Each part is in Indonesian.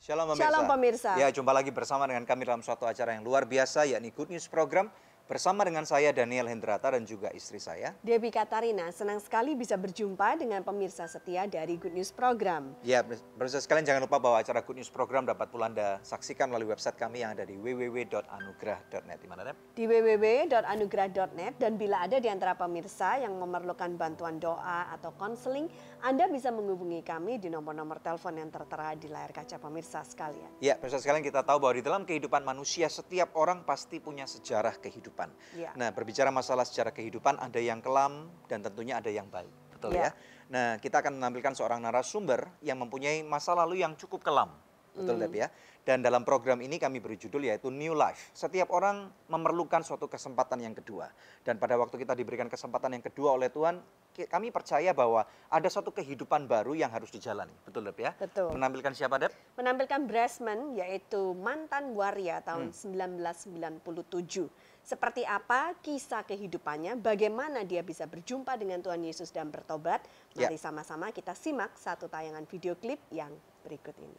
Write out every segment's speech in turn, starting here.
Shalom pemirsa. Shalom pemirsa. Ya, jumpa lagi bersama dengan kami dalam suatu acara yang luar biasa, yakni Good News Program. Bersama dengan saya Daniel Hendrata dan juga istri saya Debbie Katarina, senang sekali bisa berjumpa dengan pemirsa setia dari Good News Program. Ya, pemirsa sekalian jangan lupa bahwa acara Good News Program dapat pula Anda saksikan melalui website kami yang ada di www.anugrah.net. Di mana, Deb? Di www.anugrah.net, dan bila ada di antara pemirsa yang memerlukan bantuan doa atau konseling, Anda bisa menghubungi kami di nomor-nomor telepon yang tertera di layar kaca pemirsa sekalian. Ya, pemirsa sekalian, kita tahu bahwa di dalam kehidupan manusia setiap orang pasti punya sejarah kehidupan. Ya. Nah, berbicara masalah sejarah kehidupan, ada yang kelam dan tentunya ada yang baik. Betul ya? Nah, kita akan menampilkan seorang narasumber yang mempunyai masa lalu yang cukup kelam. Betul, Deb, ya? Dan dalam program ini kami beri judul yaitu New Life. Setiap orang memerlukan suatu kesempatan yang kedua. Dan pada waktu kita diberikan kesempatan yang kedua oleh Tuhan, kami percaya bahwa ada suatu kehidupan baru yang harus dijalani. Betul, Deb, ya? Betul. Menampilkan siapa, Deb? Menampilkan Bressman, yaitu mantan waria tahun 1997. Seperti apa kisah kehidupannya, bagaimana dia bisa berjumpa dengan Tuhan Yesus dan bertobat. Mari sama-sama kita simak satu tayangan video klip yang berikut ini.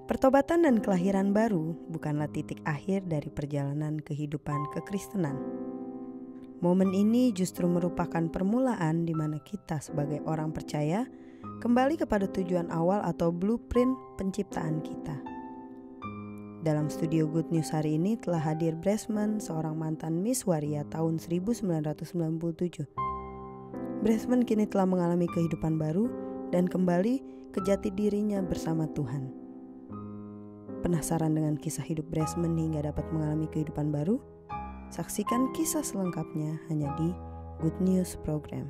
Pertobatan dan kelahiran baru bukanlah titik akhir dari perjalanan kehidupan kekristenan. Momen ini justru merupakan permulaan di mana kita sebagai orang percaya kembali kepada tujuan awal atau blueprint penciptaan kita. Dalam studio Good News hari ini telah hadir Bressman, seorang mantan Miss Waria tahun 1997. Bressman kini telah mengalami kehidupan baru dan kembali ke jati dirinya bersama Tuhan. Penasaran dengan kisah hidup Bressman hingga dapat mengalami kehidupan baru? Saksikan kisah selengkapnya hanya di Good News Program.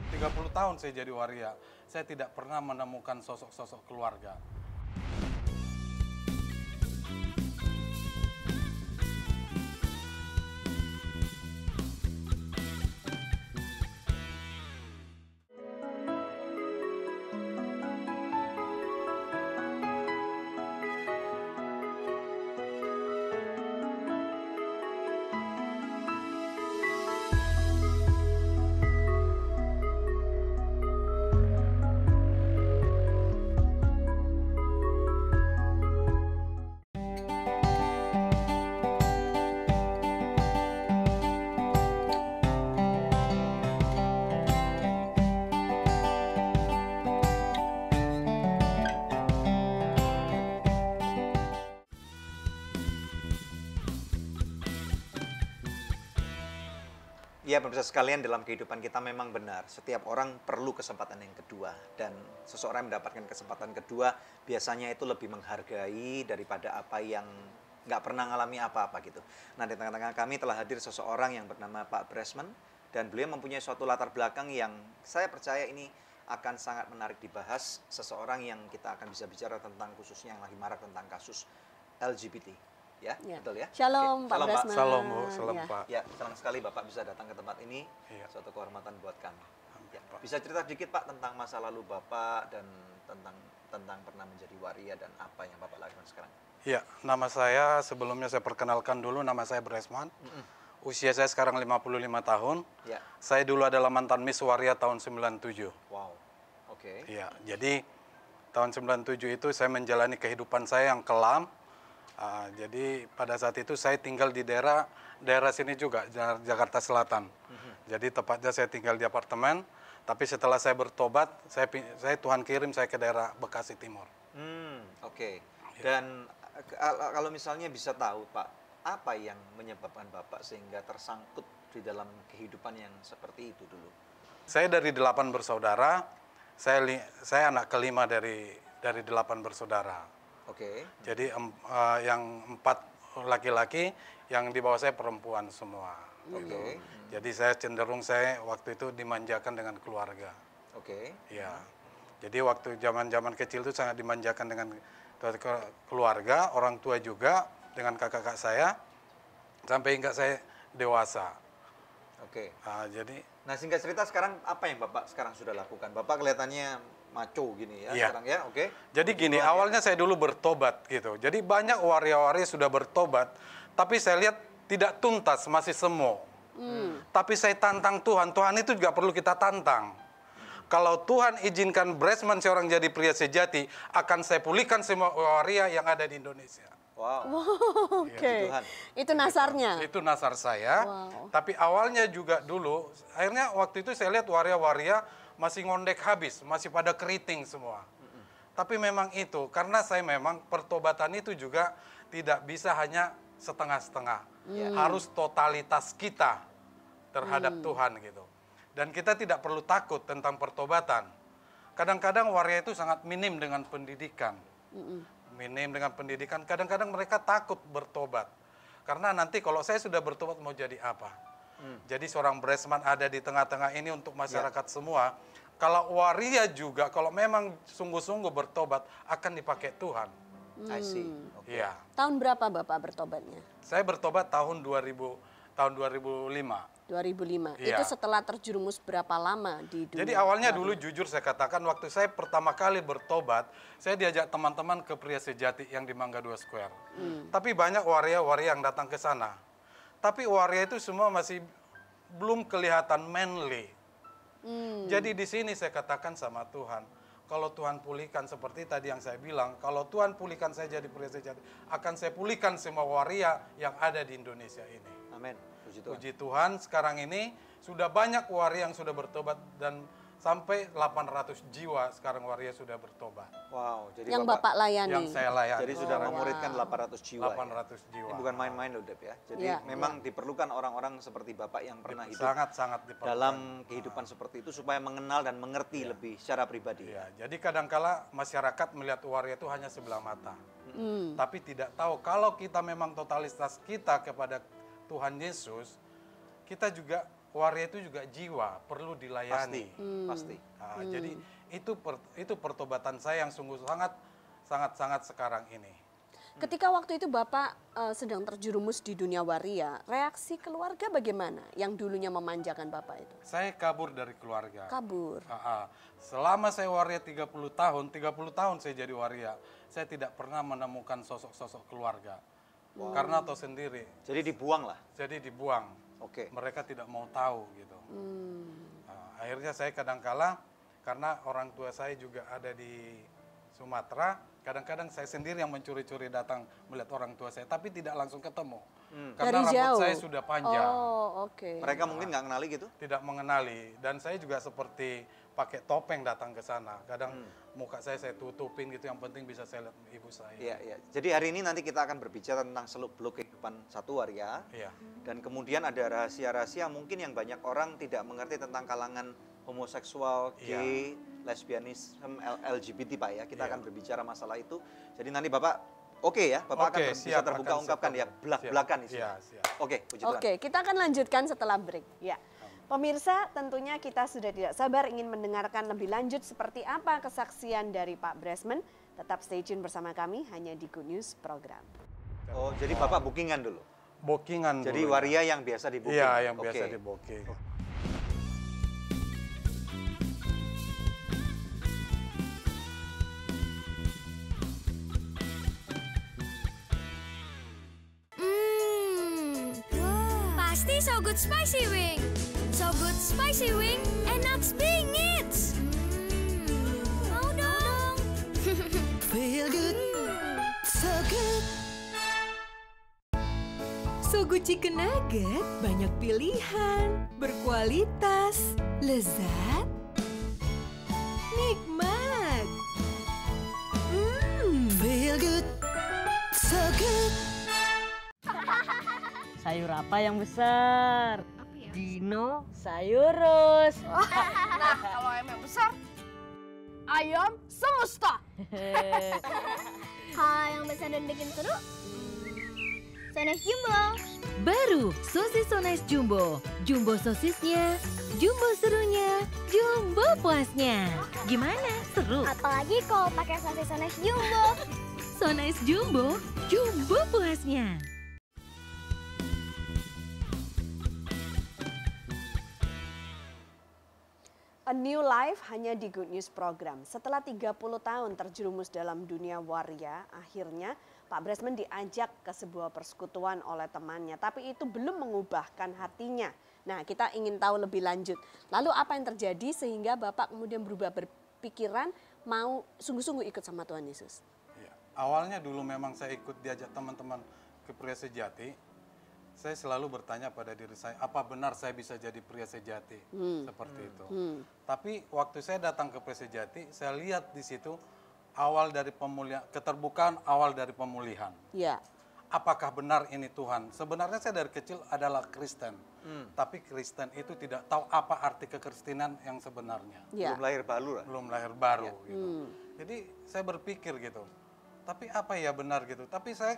30 tahun saya jadi waria, saya tidak pernah menemukan sosok-sosok keluarga. Ya, pemirsa sekalian, dalam kehidupan kita memang benar. Setiap orang perlu kesempatan yang kedua. Dan seseorang yang mendapatkan kesempatan kedua, biasanya itu lebih menghargai daripada apa yang nggak pernah ngalami apa-apa gitu. Nah, di tengah-tengah kami telah hadir seseorang yang bernama Pak Bressman. Dan beliau mempunyai suatu latar belakang yang saya percaya ini akan sangat menarik dibahas. Seseorang yang kita akan bisa bicara tentang, khususnya yang lagi marak tentang kasus LGBT. Ya, betul ya. Shalom, Pak Bressman. Salam, Bu. Salam, Pak. Ya, senang sekali Bapak bisa datang ke tempat ini. Suatu kehormatan buat kami. Ya. Bisa cerita sedikit Pak tentang masa lalu Bapak dan tentang pernah menjadi waria dan apa yang Bapak lakukan sekarang? Iya, nama saya sebelumnya saya perkenalkan dulu, nama saya Bressman. Usia saya sekarang 55 tahun. Ya. Saya dulu adalah mantan Miss Waria tahun 97. Wow. Oke. Iya, jadi tahun 97 itu saya menjalani kehidupan saya yang kelam. Jadi pada saat itu saya tinggal di daerah sini juga, Jakarta Selatan. Jadi tepatnya saya tinggal di apartemen, tapi setelah saya bertobat, saya Tuhan kirim saya ke daerah Bekasi Timur. Oke. Dan kalau misalnya bisa tahu Pak, apa yang menyebabkan Bapak sehingga tersangkut di dalam kehidupan yang seperti itu dulu? Saya dari 8 bersaudara, saya anak kelima dari 8 bersaudara. Oke. Jadi yang 4 laki-laki, yang di bawah saya perempuan semua. Oke. Jadi saya cenderung waktu itu dimanjakan dengan keluarga. Oke. Ya. Jadi waktu zaman kecil itu sangat dimanjakan dengan keluarga, orang tua juga, dengan kakak-kakak saya, sampai hingga saya dewasa. Oke. Jadi, singkat cerita sekarang apa yang Bapak sekarang sudah lakukan? Bapak kelihatannya maco gini ya, sekarang ya, oke. Jadi gini, awalnya saya dulu bertobat gitu. Jadi banyak waria-waria sudah bertobat, tapi saya lihat tidak tuntas, masih semu. Tapi saya tantang Tuhan. Tuhan itu juga perlu kita tantang. Kalau Tuhan izinkan Bresman seorang jadi pria sejati, akan saya pulihkan semua waria yang ada di Indonesia. Wow. Oke. Tuhan. Itu nasarnya. Itu nasar saya. Wow. Tapi awalnya juga dulu, akhirnya waktu itu saya lihat waria-waria masih ngondek habis, masih pada keriting semua. Tapi memang itu, karena saya memang pertobatan itu juga tidak bisa hanya setengah-setengah. Harus totalitas kita terhadap Tuhan gitu. Dan kita tidak perlu takut tentang pertobatan. Kadang-kadang waria itu sangat minim dengan pendidikan. Minim dengan pendidikan, kadang-kadang mereka takut bertobat. Karena nanti kalau saya sudah bertobat mau jadi apa? Jadi seorang Bresman ada di tengah-tengah ini untuk masyarakat semua. Kalau waria juga, kalau memang sungguh-sungguh bertobat, akan dipakai Tuhan. I see. Okay. Iya. Tahun berapa Bapak bertobatnya? Saya bertobat tahun 2005. 2005. Iya. Itu setelah terjerumus berapa lama di dunia? Jadi awalnya dulu jujur saya katakan, waktu saya pertama kali bertobat, saya diajak teman-teman ke Pria Sejati yang di Mangga 2 Square. Tapi banyak waria-waria yang datang ke sana. Tapi waria itu semua masih belum kelihatan manly. Jadi di sini saya katakan sama Tuhan, kalau Tuhan pulihkan seperti tadi yang saya bilang, kalau Tuhan pulihkan saya jadi pria sejati, akan saya pulihkan semua waria yang ada di Indonesia ini. Amin. Puji Tuhan. Puji Tuhan, sekarang ini sudah banyak waria yang sudah bertobat dan sampai 800 jiwa sekarang waria sudah bertobat. Wow. Jadi yang Bapak layani. Yang saya layani. Jadi sudah memuridkan 800 jiwa. 800 jiwa. Ini bukan main-main loh, Dep ya. Jadi memang diperlukan orang-orang seperti Bapak yang pernah hidup Sangat-sangat diperlukan. dalam kehidupan seperti itu supaya mengenal dan mengerti lebih secara pribadi. Ya, jadi kadangkala masyarakat melihat waria itu hanya sebelah mata. Tapi tidak tahu kalau kita memang totalitas kita kepada Tuhan Yesus, kita juga waria itu juga jiwa, perlu dilayani. Pasti. Nah, jadi itu pertobatan saya yang sungguh sangat sekarang ini. Ketika waktu itu Bapak sedang terjerumus di dunia waria, reaksi keluarga bagaimana yang dulunya memanjakan Bapak itu? Saya kabur dari keluarga. Kabur. Selama saya waria 30 tahun saya jadi waria, saya tidak pernah menemukan sosok-sosok keluarga. Karena tahu sendiri. Jadi dibuang lah. Jadi dibuang. Oke. Mereka tidak mau tahu gitu. Nah, akhirnya saya kadangkala, karena orang tua saya juga ada di Sumatera, kadang-kadang saya sendiri yang mencuri-curi datang melihat orang tua saya, tapi tidak langsung ketemu. Karena Dari rambut jauh? saya sudah panjang. Oh, oke. Mereka mungkin nggak kenali gitu? Tidak mengenali, dan saya juga seperti pakai topeng datang ke sana. Kadang muka saya tutupin gitu, yang penting bisa saya lihat ibu saya. Iya, iya. Jadi hari ini nanti kita akan berbicara tentang seluk-beluk kehidupan satu waria. Iya. Dan kemudian ada rahasia-rahasia mungkin yang banyak orang tidak mengerti tentang kalangan homoseksual, gay, lesbianisme, LGBT Pak ya. Kita akan berbicara masalah itu. Jadi nanti Bapak ya, Bapak akan bisa terbuka ungkapkan ya, belak-belakan di sini. Iya, siap. Oke, puji Tuhan. Oke, kita akan lanjutkan setelah break. Ya. Pemirsa, tentunya kita sudah tidak sabar ingin mendengarkan lebih lanjut seperti apa kesaksian dari Pak Bresman. Tetap stay tune bersama kami hanya di Good News Program. Oh, jadi Bapak bookingan dulu? Bookingan Jadi dulu. waria yang biasa di booking? Iya, yang biasa di booking. Pasti So Good Spicy Wing. So Good Spicy Wing, enak bingit. Mau dong. Feel good, so good. So Good Chicken Nugget banyak pilihan, berkualitas, lezat, nikmat. Feel good, so good. Sayur apa yang besar? Dino Sayurus. Nah, kalau ayam yang besar, ayam semesta. Kalau yang besar dan bikin seru, Sones Jumbo. Baru sosis Sones Jumbo. Jumbo sosisnya, jumbo serunya, jumbo puasnya. Gimana? Seru? Apalagi kalau pakai sosis Sones Jumbo. Sones Jumbo, jumbo puasnya. A New Life hanya di Good News Program. Setelah 30 tahun terjerumus dalam dunia waria, akhirnya Pak Bresman diajak ke sebuah persekutuan oleh temannya. Tapi itu belum mengubahkan hatinya. Nah, kita ingin tahu lebih lanjut. Lalu apa yang terjadi sehingga Bapak kemudian berubah berpikiran mau sungguh-sungguh ikut sama Tuhan Yesus? Ya, awalnya dulu memang saya ikut diajak teman-teman ke pria sejati. Saya selalu bertanya pada diri saya, apa benar saya bisa jadi pria sejati? Seperti itu. Tapi waktu saya datang ke pria sejati, saya lihat di situ awal dari pemulihan, keterbukaan awal dari pemulihan. Ya. Apakah benar ini Tuhan? Sebenarnya saya dari kecil adalah Kristen. Tapi Kristen itu tidak tahu apa arti kekristenan yang sebenarnya. Ya. Belum lahir baru lah. Belum lahir baru gitu. Jadi saya berpikir gitu. Tapi apa ya benar gitu. Tapi saya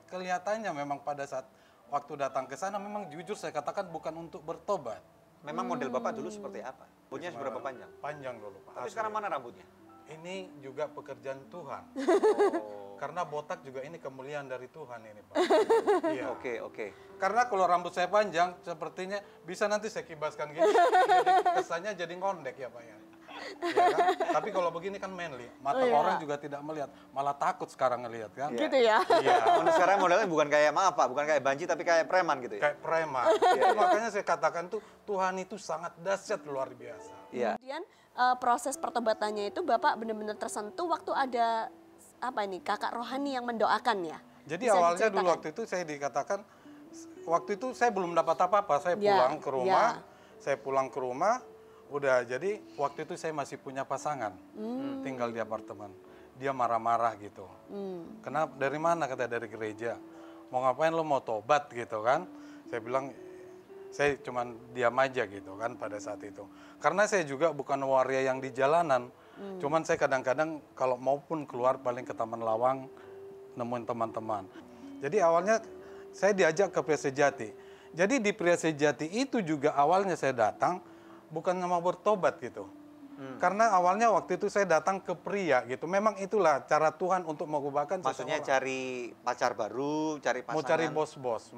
kelihatannya memang pada saat waktu datang ke sana memang jujur saya katakan bukan untuk bertobat. Memang model Bapak dulu seperti apa? Rambutnya seberapa panjang? Panjang dulu, Pak. Tapi Asli. sekarang mana rambutnya? Ini juga pekerjaan Tuhan. Karena botak juga ini kemuliaan dari Tuhan ini, Pak. Iya. Oke. Karena kalau rambut saya panjang, sepertinya bisa nanti saya kibaskan gini. Jadi kesannya jadi ngondek ya, Pak ya. Ya kan? Tapi kalau begini kan manly, mata orang juga tidak melihat, malah takut sekarang ngelihat kan. Gitu ya. Iya. Sekarang modelnya bukan kayak, maaf Pak, bukan kayak banci tapi kayak preman gitu ya? Kayak preman. Itu makanya saya katakan tuh Tuhan itu sangat dahsyat luar biasa. Iya. Kemudian proses pertobatannya itu Bapak benar-benar tersentuh waktu ada apa ini kakak rohani yang mendoakan ya? Jadi Bisa awalnya diceritakan? dulu waktu itu saya dikatakan, waktu itu saya belum dapat apa-apa, saya pulang ke rumah, saya pulang ke rumah, udah jadi waktu itu saya masih punya pasangan, tinggal di apartemen. Dia marah-marah gitu. Kenapa? Dari mana? Kata dari gereja. Mau ngapain lo mau tobat gitu kan? Saya bilang, saya cuman diam aja gitu kan pada saat itu. Karena saya juga bukan waria yang di jalanan. Cuman saya kadang-kadang kalau maupun keluar paling ke Taman Lawang, nemuin teman-teman. Jadi awalnya saya diajak ke Pria Sejati. Jadi di Pria Sejati itu juga awalnya saya datang bukan mau bertobat gitu. Karena awalnya waktu itu saya datang ke pria gitu. Memang itulah cara Tuhan untuk mengubahkan Maksudnya seseorang. cari pacar baru, cari pasangan. Mau cari bos-bos.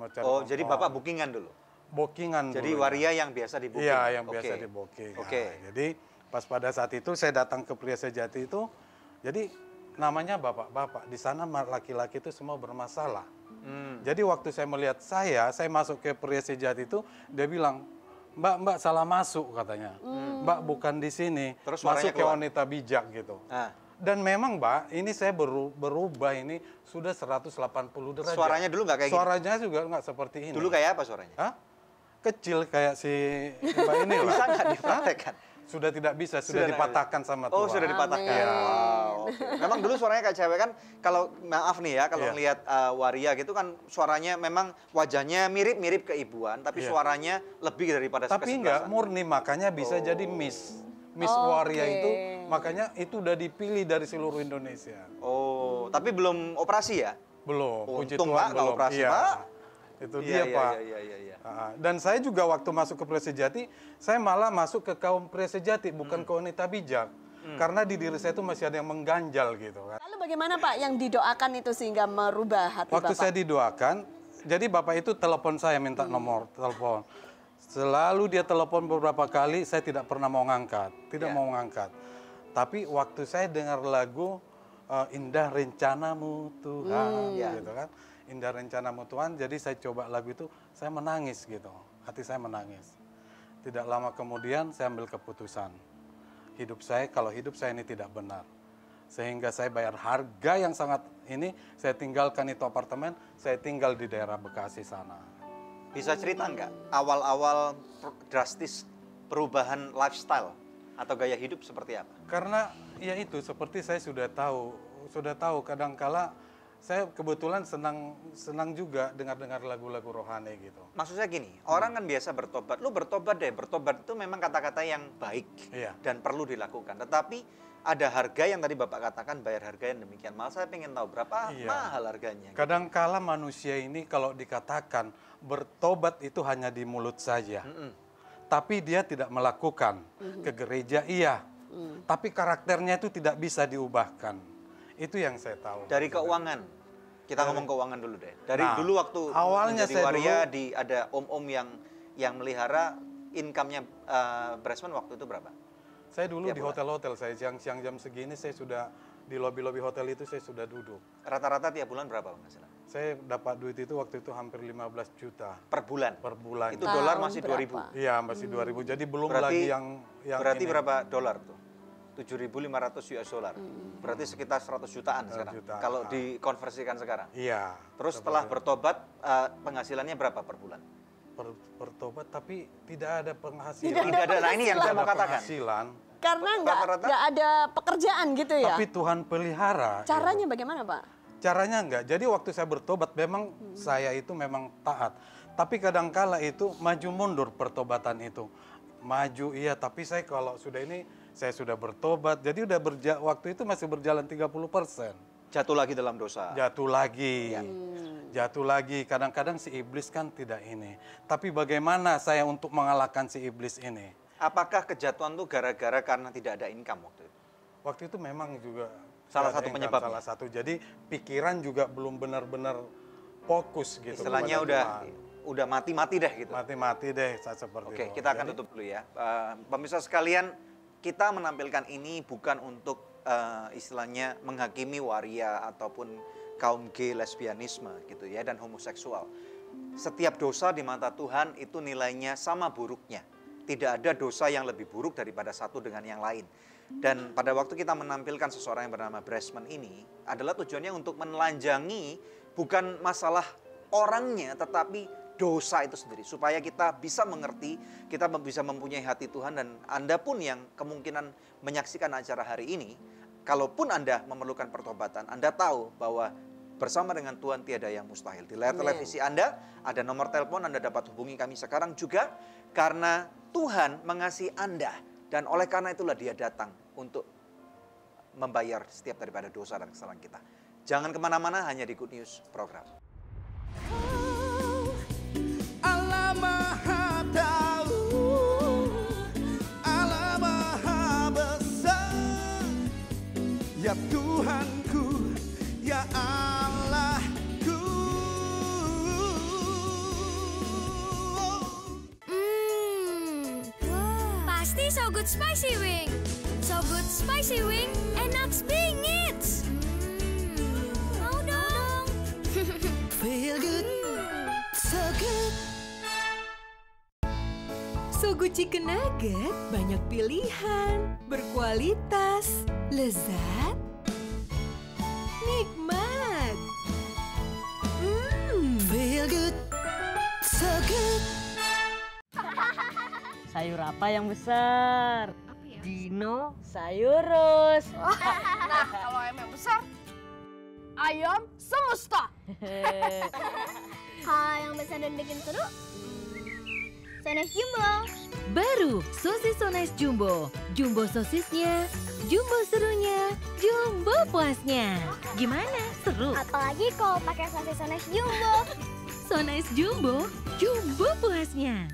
Jadi Bapak bookingan dulu? Bookingan Jadi dulu. waria yang biasa di booking? Iya, yang biasa di booking. Oke. Nah, jadi pas pada saat itu saya datang ke Pria Sejati itu, jadi namanya bapak-bapak. Di sana laki-laki itu semua bermasalah. Jadi waktu saya melihat saya masuk ke Pria Sejati itu, dia bilang, Mbak salah masuk katanya. Mbak bukan di sini. Terus masuk suaranya ke keluar? wanita bijak gitu. Nah, Dan memang Mbak, ini saya berubah ini sudah 180 derajat. suaranya dulu nggak kayak gini? Suaranya juga nggak seperti ini. Dulu kayak apa suaranya? Hah? Kecil kayak si Mbak ini lah. Bisa nggak dipraktekkan? Sudah tidak bisa, sudah Sudah dipatahkan sama Tuhan. Oh, sudah dipatahkan. Amin. Wow. Oke. Memang dulu suaranya kayak cewek kan, kalau maaf nih ya, kalau Iya. ngelihat waria gitu kan suaranya memang wajahnya mirip-mirip keibuan, tapi Iya. suaranya lebih daripada Tapi enggak kesebelasan. murni, makanya bisa jadi Miss Waria itu, makanya itu udah dipilih dari seluruh Indonesia. Oh, tapi belum operasi ya? Belum, puji Untung, Tuhan Pak, nggak belum. operasi, Iya. Pak. Itu Iya, dia, iya, Pak. iya. Dan saya juga waktu masuk ke Pria Sejati, saya malah masuk ke kaum Pria Sejati, bukan ke wanita bijak. Karena di diri saya itu masih ada yang mengganjal gitu kan. Lalu bagaimana Pak yang didoakan itu sehingga merubah hati Waktu Bapak? saya didoakan, jadi Bapak itu telepon saya, minta nomor telepon. Selalu dia telepon beberapa kali, saya tidak pernah mau ngangkat. Tidak mau ngangkat. Tapi waktu saya dengar lagu Indah Rencanamu Tuhan, gitu kan. Indah Rencanamu Tuhan, jadi saya coba lagu itu, saya menangis gitu. Hati saya menangis. Tidak lama kemudian saya ambil keputusan. Kalau hidup saya ini tidak benar. Sehingga saya bayar harga yang sangat ini, saya tinggalkan itu apartemen, saya tinggal di daerah Bekasi sana. Bisa cerita nggak awal-awal drastis perubahan lifestyle atau gaya hidup seperti apa? Karena ya itu seperti saya sudah tahu kadangkala saya kebetulan senang juga dengar lagu-lagu rohani gitu. Maksudnya gini, orang kan biasa bertobat. Lu bertobat deh, bertobat itu memang kata-kata yang baik Iya. dan perlu dilakukan. Tetapi ada harga yang tadi Bapak katakan, bayar harga yang demikian mahal. Saya pengen tahu berapa Iya. mahal harganya. Kadangkala manusia ini kalau dikatakan bertobat itu hanya di mulut saja. Tapi dia tidak melakukan. Ke gereja iya. Tapi karakternya itu tidak bisa diubahkan. Itu yang saya tahu. Dari keuangan, kita ngomong keuangan dulu deh. Dari Nah, dulu waktu awalnya menjadi saya waria, dulu- ada om-om yang melihara, income-nya Bresman waktu itu berapa? Saya dulu tiap di bulan? hotel-hotel, saya siang-siang jam segini saya sudah di lobi-lobi hotel itu saya sudah duduk. Rata-rata tiap bulan berapa penghasilan? Saya dapat duit itu waktu itu hampir 15 juta Per bulan? per bulan. Itu dolar Tahun masih berapa? 2.000? Iya, masih 2000. Jadi belum Berarti- lagi yang Berarti ini. berapa dolar tuh? 7.500 US dollar. Berarti sekitar 100 jutaan 100 sekarang. jutaan. Kalau dikonversikan sekarang. Iya. Terus setelah bertobat, penghasilannya berapa per bulan? bertobat tapi tidak ada penghasilan. Tidak ada. Nah, ini yang saya mau katakan. Penghasilan, Karena Rata-rata? nggak ada pekerjaan gitu ya. tapi Tuhan pelihara. Caranya bagaimana, Pak? Caranya enggak. Jadi waktu saya bertobat memang saya itu memang taat. Tapi kadangkala itu maju mundur pertobatan itu. Maju iya, tapi saya kalau sudah ini saya sudah bertobat. Jadi udah waktu itu masih berjalan 30%. Jatuh lagi dalam dosa. Jatuh lagi. Jatuh lagi. Kadang-kadang si iblis kan tidak ini. Tapi bagaimana saya untuk mengalahkan si iblis ini? Apakah kejatuhan itu gara-gara karena tidak ada income waktu itu? Waktu itu memang juga Salah ada satu income, penyebabnya. salah satu. Jadi pikiran juga belum benar-benar fokus gitu. Istilahnya kepada udah mati-mati deh gitu. Tuhan. Mati-mati deh saat seperti Oke, itu. kita akan Jadi, tutup dulu ya. Pemirsa sekalian, kita menampilkan ini bukan untuk istilahnya menghakimi waria ataupun kaum gay, lesbianisme gitu ya, dan homoseksual. Setiap dosa di mata Tuhan itu nilainya sama buruknya. Tidak ada dosa yang lebih buruk daripada satu dengan yang lain. Dan pada waktu kita menampilkan seseorang yang bernama Bresman ini adalah tujuannya untuk menelanjangi bukan masalah orangnya, tetapi dosa itu sendiri. Supaya kita bisa mengerti, kita bisa mempunyai hati Tuhan, dan Anda pun yang kemungkinan menyaksikan acara hari ini, kalaupun Anda memerlukan pertobatan, Anda tahu bahwa bersama dengan Tuhan tiada yang mustahil. Di layar televisi Anda ada nomor telepon, Anda dapat hubungi kami sekarang juga, karena Tuhan mengasihi Anda, dan oleh karena itulah Dia datang untuk membayar setiap daripada dosa dan kesalahan kita. Jangan kemana-mana, hanya di Good News Program. Allah Maha Tahu, Allah Maha Besar, ya Tuhanku, ya Allahku. Pasti So Good Spicy Wing. So Good Spicy Wing, enak bingit. Mau dong. Feel good, so good. So Good Chicken Nugget banyak pilihan, berkualitas, lezat, nikmat. Feel good, so good. Sayur apa yang besar? Dinosaurus. Nah, kalau ayam yang besar, ayam semesta. Kalau yang besar dan bikin seru, So Nice Jumbo. Baru sosis So Nice Jumbo. Jumbo sosisnya, jumbo serunya, jumbo puasnya. Gimana? Seru? Apalagi kalau pakai sosis So Nice Jumbo. So Nice Jumbo, jumbo puasnya.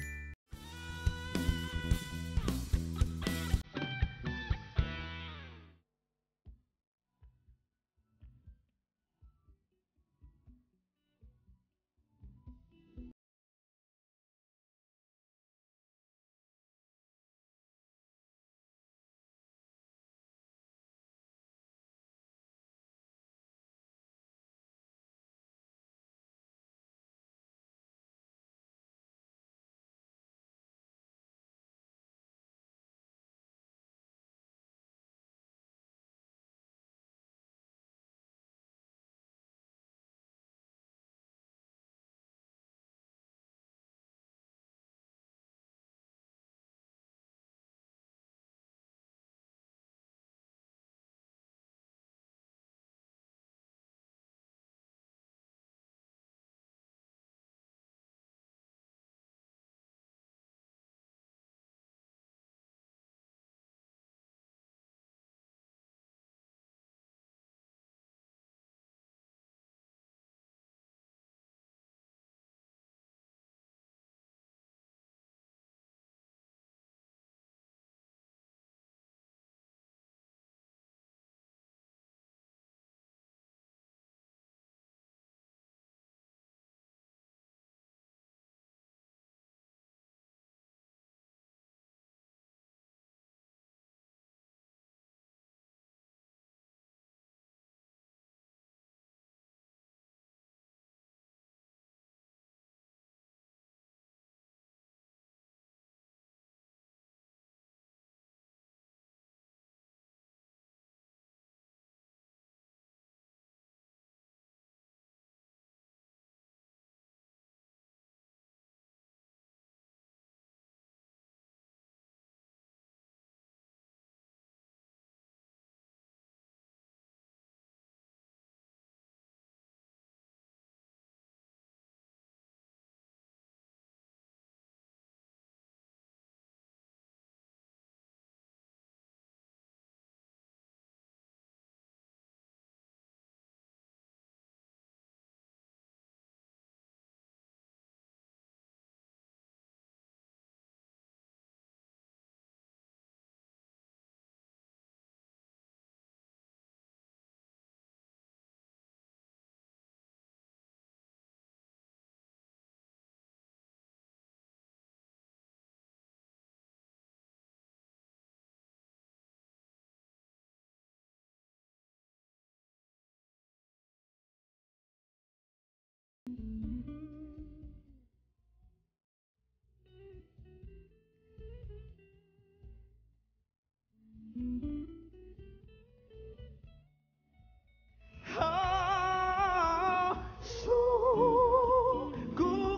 Sungguh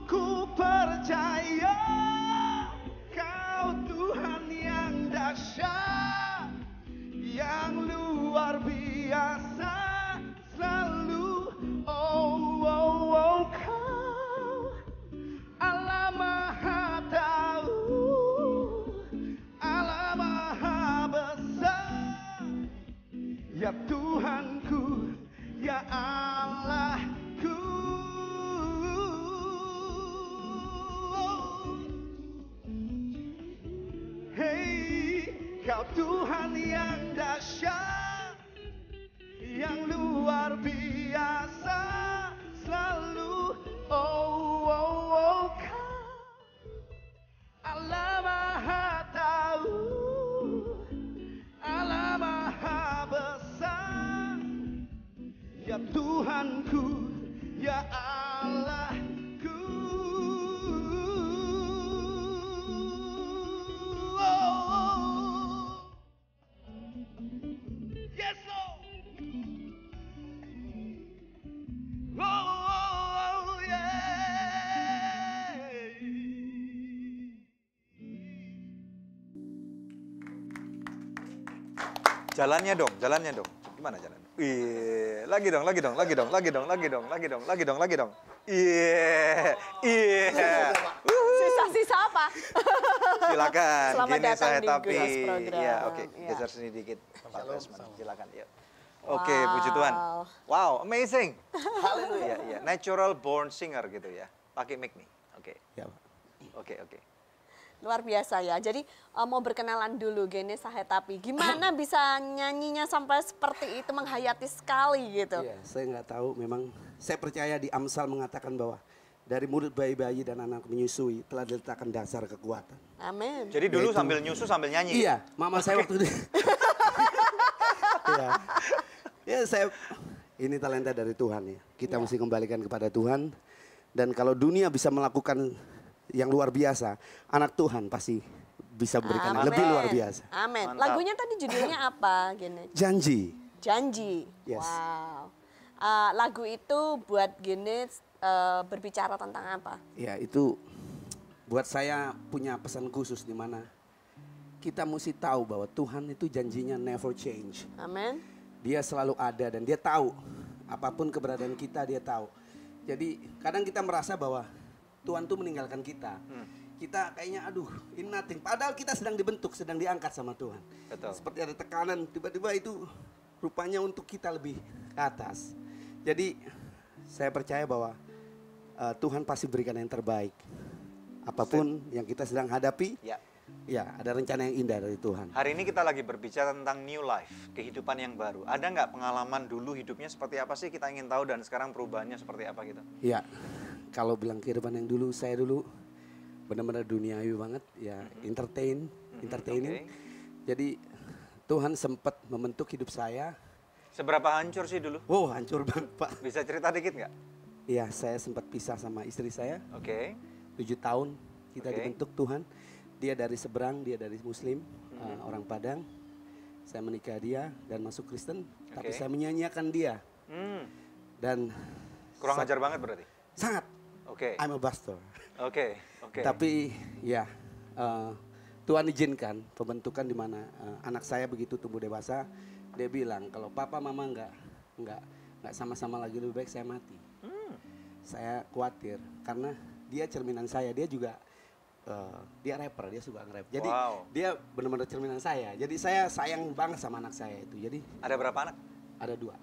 ku percaya Kau Tuhan yang dahsyat, yang luar biasa, selalu Kau Allah Maha Tahu, Allah Maha Besar, ya Tuhanku, ya Allahku. Hei, Kau Tuhan yang dahsyat, yang luar biasa, selalu Kau Allah Maha Tahu, Allah Maha Besar, ya Tuhanku, ya Allahku. Yes, Lord. Jalannya dong. Gimana jalan? Iya, lagi dong. Iya. Sisa-sisa apa? Silakan. Selamat Gini datang saya di tapi. Goodness Program. Ya, oke. Ya. Geser sini dikit. Pak Desmond. Silakan, yuk. Wow. Oke, puji Tuhan. Wow, amazing. Haleluya. Iya, natural born singer gitu ya. Pakai mic nih. Oke. Ya, Pak. Oke. Luar biasa ya. Jadi mau berkenalan dulu Gene Sahetapi. Gimana bisa nyanyinya sampai seperti itu, menghayati sekali gitu? Iya, saya nggak tahu. Memang saya percaya di Amsal mengatakan bahwa dari mulut bayi-bayi dan anak menyusui telah diletakkan dasar kekuatan. Amin. Jadi dulu Yaitu- sambil nyusu sambil nyanyi. Iya, mama saya waktu itu. Iya. Ya saya ini talenta dari Tuhan ya. Kita mesti kembalikan kepada Tuhan. Dan kalau dunia bisa melakukan yang luar biasa, anak Tuhan pasti bisa memberikan yang lebih luar biasa. Amin. Mantap. Lagunya tadi judulnya apa, Gene? Janji. Janji. Yes. Wow. Lagu itu buat Gene berbicara tentang apa? Ya itu buat saya punya pesan khusus di mana kita mesti tahu bahwa Tuhan itu janjinya never change. Amin. Dia selalu ada dan dia tahu apapun keberadaan kita, dia tahu. Jadi kadang kita merasa bahwa Tuhan tuh meninggalkan kita. Kita kayaknya aduh ini nothing. Padahal kita sedang dibentuk, sedang diangkat sama Tuhan. Betul. Seperti ada tekanan, tiba-tiba itu rupanya untuk kita lebih ke atas. Jadi saya percaya bahwa Tuhan pasti berikan yang terbaik. Apapun yang kita sedang hadapi, ya ada rencana yang indah dari Tuhan. Hari ini kita lagi berbicara tentang new life, kehidupan yang baru. Ada nggak pengalaman dulu hidupnya seperti apa sih, kita ingin tahu, dan sekarang perubahannya seperti apa gitu? Ya, kalau bilang kehidupan yang dulu, saya dulu benar-benar duniawi banget, ya entertaining. Okay. Jadi Tuhan sempat membentuk hidup saya. Seberapa hancur sih dulu? Wow, hancur banget Pak. Bisa cerita dikit nggak? Iya, saya sempat pisah sama istri saya. Oke. 7 tahun kita Oke. dibentuk Tuhan. Dia dari seberang, dia dari Muslim, orang Padang. Saya menikah dia dan masuk Kristen, tapi saya menyanyiakan dia. Dan Kurang ajar banget berarti? sangat. Oke. I'm a pastor. Oke. Tapi ya Tuhan izinkan pembentukan di mana anak saya begitu tumbuh dewasa, dia bilang kalau papa mama nggak sama-sama lagi, lebih baik saya mati. Saya khawatir karena dia cerminan saya, dia juga dia rapper, dia suka nge-rap. Jadi dia benar-benar cerminan saya. Jadi saya sayang banget sama anak saya itu. Jadi ada berapa anak? Ada 2.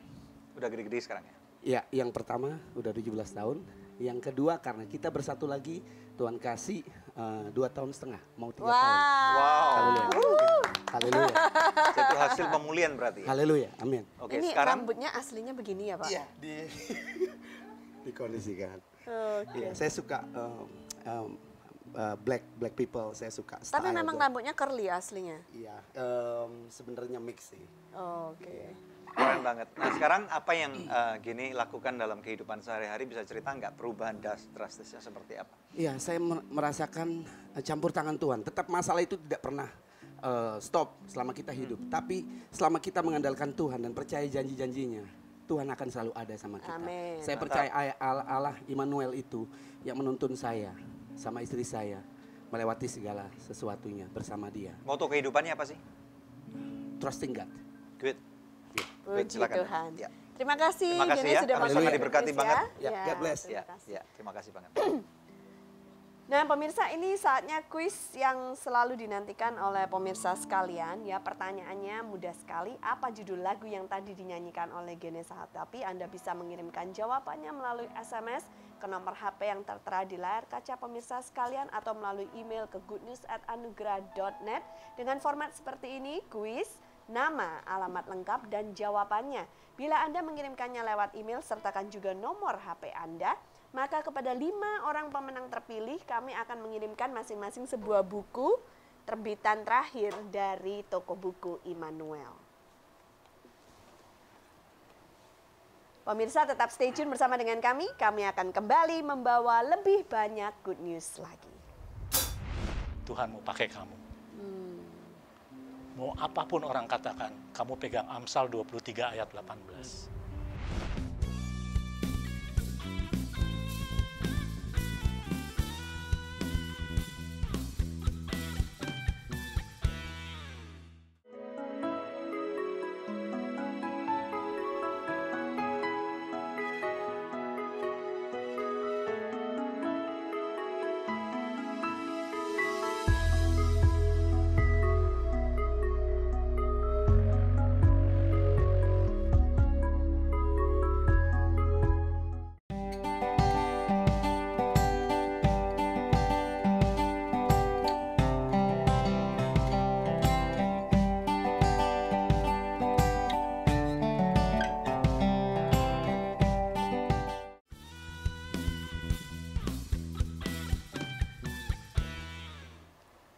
Udah gede-gede sekarang ya? Ya, yang pertama udah 17 tahun. Yang kedua karena kita bersatu lagi, Tuhan kasih 2 tahun setengah, mau 3 tahun. Wow. Haleluya. Itu hasil pemulihan berarti? Haleluya, amin. Oke, Ini sekarang rambutnya aslinya begini ya Pak? Iya, dikondisikan. Oke. Iya, saya suka black people, saya suka style. Tapi memang rambutnya curly aslinya. Iya, sebenarnya mix sih. Oh, oke. Keren banget. Nah sekarang apa yang Gini lakukan dalam kehidupan sehari-hari, bisa cerita nggak perubahan drastisnya seperti apa? Iya, saya merasakan campur tangan Tuhan. Tetap masalah itu tidak pernah stop selama kita hidup. Tapi selama kita mengandalkan Tuhan dan percaya janji-janjinya, Tuhan akan selalu ada sama kita. Amin. Saya percaya Allah Immanuel itu yang menuntun saya sama istri saya melewati segala sesuatunya bersama Dia. Moto kehidupannya apa sih? Trusting God. Good. Puji silakan. Tuhan. Ya. Terima kasih. Terima kasih Gini ya, sudah kami masuk sangat ke diberkati Chris banget. Ya, God bless. Ya, terima kasih. ya, terima kasih banget. Nah pemirsa, ini saatnya kuis yang selalu dinantikan oleh pemirsa sekalian. Ya, pertanyaannya mudah sekali. Apa judul lagu yang tadi dinyanyikan oleh Gene Sahatapi? Anda bisa mengirimkan jawabannya melalui SMS ke nomor HP yang tertera di layar kaca pemirsa sekalian, atau melalui email ke goodnews@anugerah.net dengan format seperti ini: kuis, nama, alamat lengkap, dan jawabannya. Bila Anda mengirimkannya lewat email, sertakan juga nomor HP Anda. Maka kepada 5 orang pemenang terpilih, kami akan mengirimkan masing-masing sebuah buku terbitan terakhir dari toko buku Immanuel. Pemirsa tetap stay tune bersama dengan kami akan kembali membawa lebih banyak good news lagi. Tuhan mau pakai kamu. Mau apapun orang katakan, kamu pegang Amsal 23 ayat 18.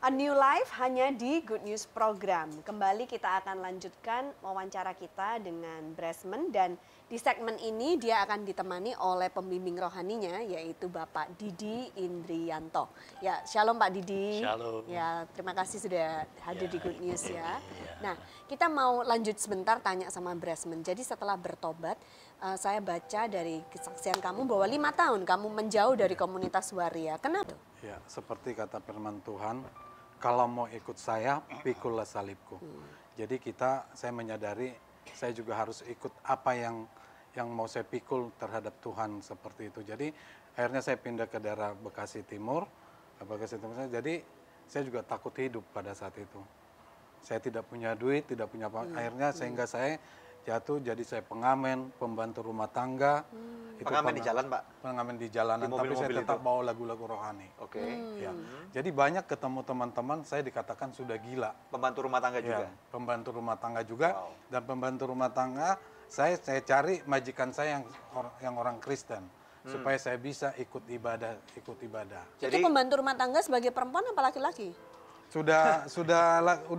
A New Life hanya di Good News Program. Kembali kita akan lanjutkan wawancara kita dengan Bresman, dan di segmen ini dia akan ditemani oleh pembimbing rohaninya, yaitu Bapak Didi Indrianto. Ya, shalom Pak Didi. Shalom. Ya, terima kasih sudah hadir di Good News ya. Ya. Nah, kita mau lanjut sebentar tanya sama Bresman. Jadi setelah bertobat, saya baca dari kesaksian kamu bahwa 5 tahun kamu menjauh dari komunitas waria. Kenapa? Ya, seperti kata firman Tuhan, kalau mau ikut saya, pikullah salibku. Jadi saya menyadari, saya juga harus ikut apa yang mau saya pikul terhadap Tuhan, seperti itu. Jadi akhirnya saya pindah ke daerah Bekasi Timur. Jadi saya juga takut hidup pada saat itu. Saya tidak punya duit, tidak punya apa. Akhirnya sehingga saya jatuh, jadi saya pengamen, pembantu rumah tangga. Pengamen di jalan, Pak? Pengamen di jalanan, Di mobil-mobil, tapi saya tetap itu? bawa lagu-lagu rohani. Oke. Ya. Jadi banyak ketemu teman-teman, saya dikatakan sudah gila. Pembantu rumah tangga juga? Ya, pembantu rumah tangga juga. Wow. Dan pembantu rumah tangga, saya cari majikan saya yang orang Kristen. Supaya saya bisa ikut ibadah. Itu pembantu rumah tangga sebagai perempuan apa laki-laki? Sudah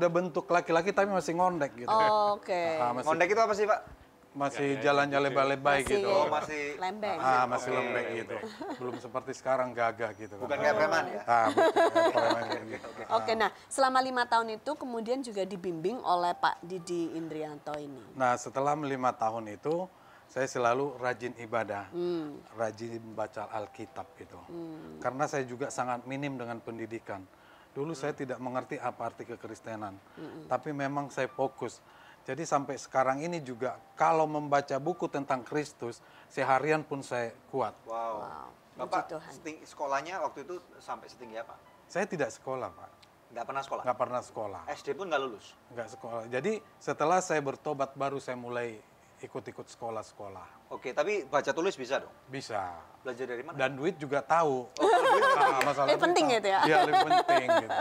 bentuk laki-laki tapi masih ngondek gitu. Oh, oke. Ngondek itu apa sih, Pak? Masih jalannya lebay-lebay gitu. Masih lembek. Masih lembek gitu. Belum seperti sekarang gagah gitu. Bukan kayak preman ya? Preman gitu. Oke, nah selama 5 tahun itu kemudian juga dibimbing oleh Pak Didi Indrianto ini. Nah, setelah 5 tahun itu saya selalu rajin ibadah, rajin baca Alkitab gitu. Karena saya juga sangat minim dengan pendidikan. Dulu saya tidak mengerti apa arti kekristenan, tapi memang saya fokus. Jadi sampai sekarang ini juga kalau membaca buku tentang Kristus, seharian pun saya kuat. Wow. Bapak sekolahnya waktu itu sampai setinggi apa? Saya tidak sekolah, Pak. Nggak pernah sekolah? Nggak pernah sekolah. SD pun nggak lulus? Nggak sekolah. Jadi setelah saya bertobat baru saya mulai ikut-ikut sekolah-sekolah. Oke, tapi baca tulis bisa dong? Bisa. Belajar dari mana? Dan duit juga tahu. Lebih penting gitu ya? Iya, lebih penting gitu.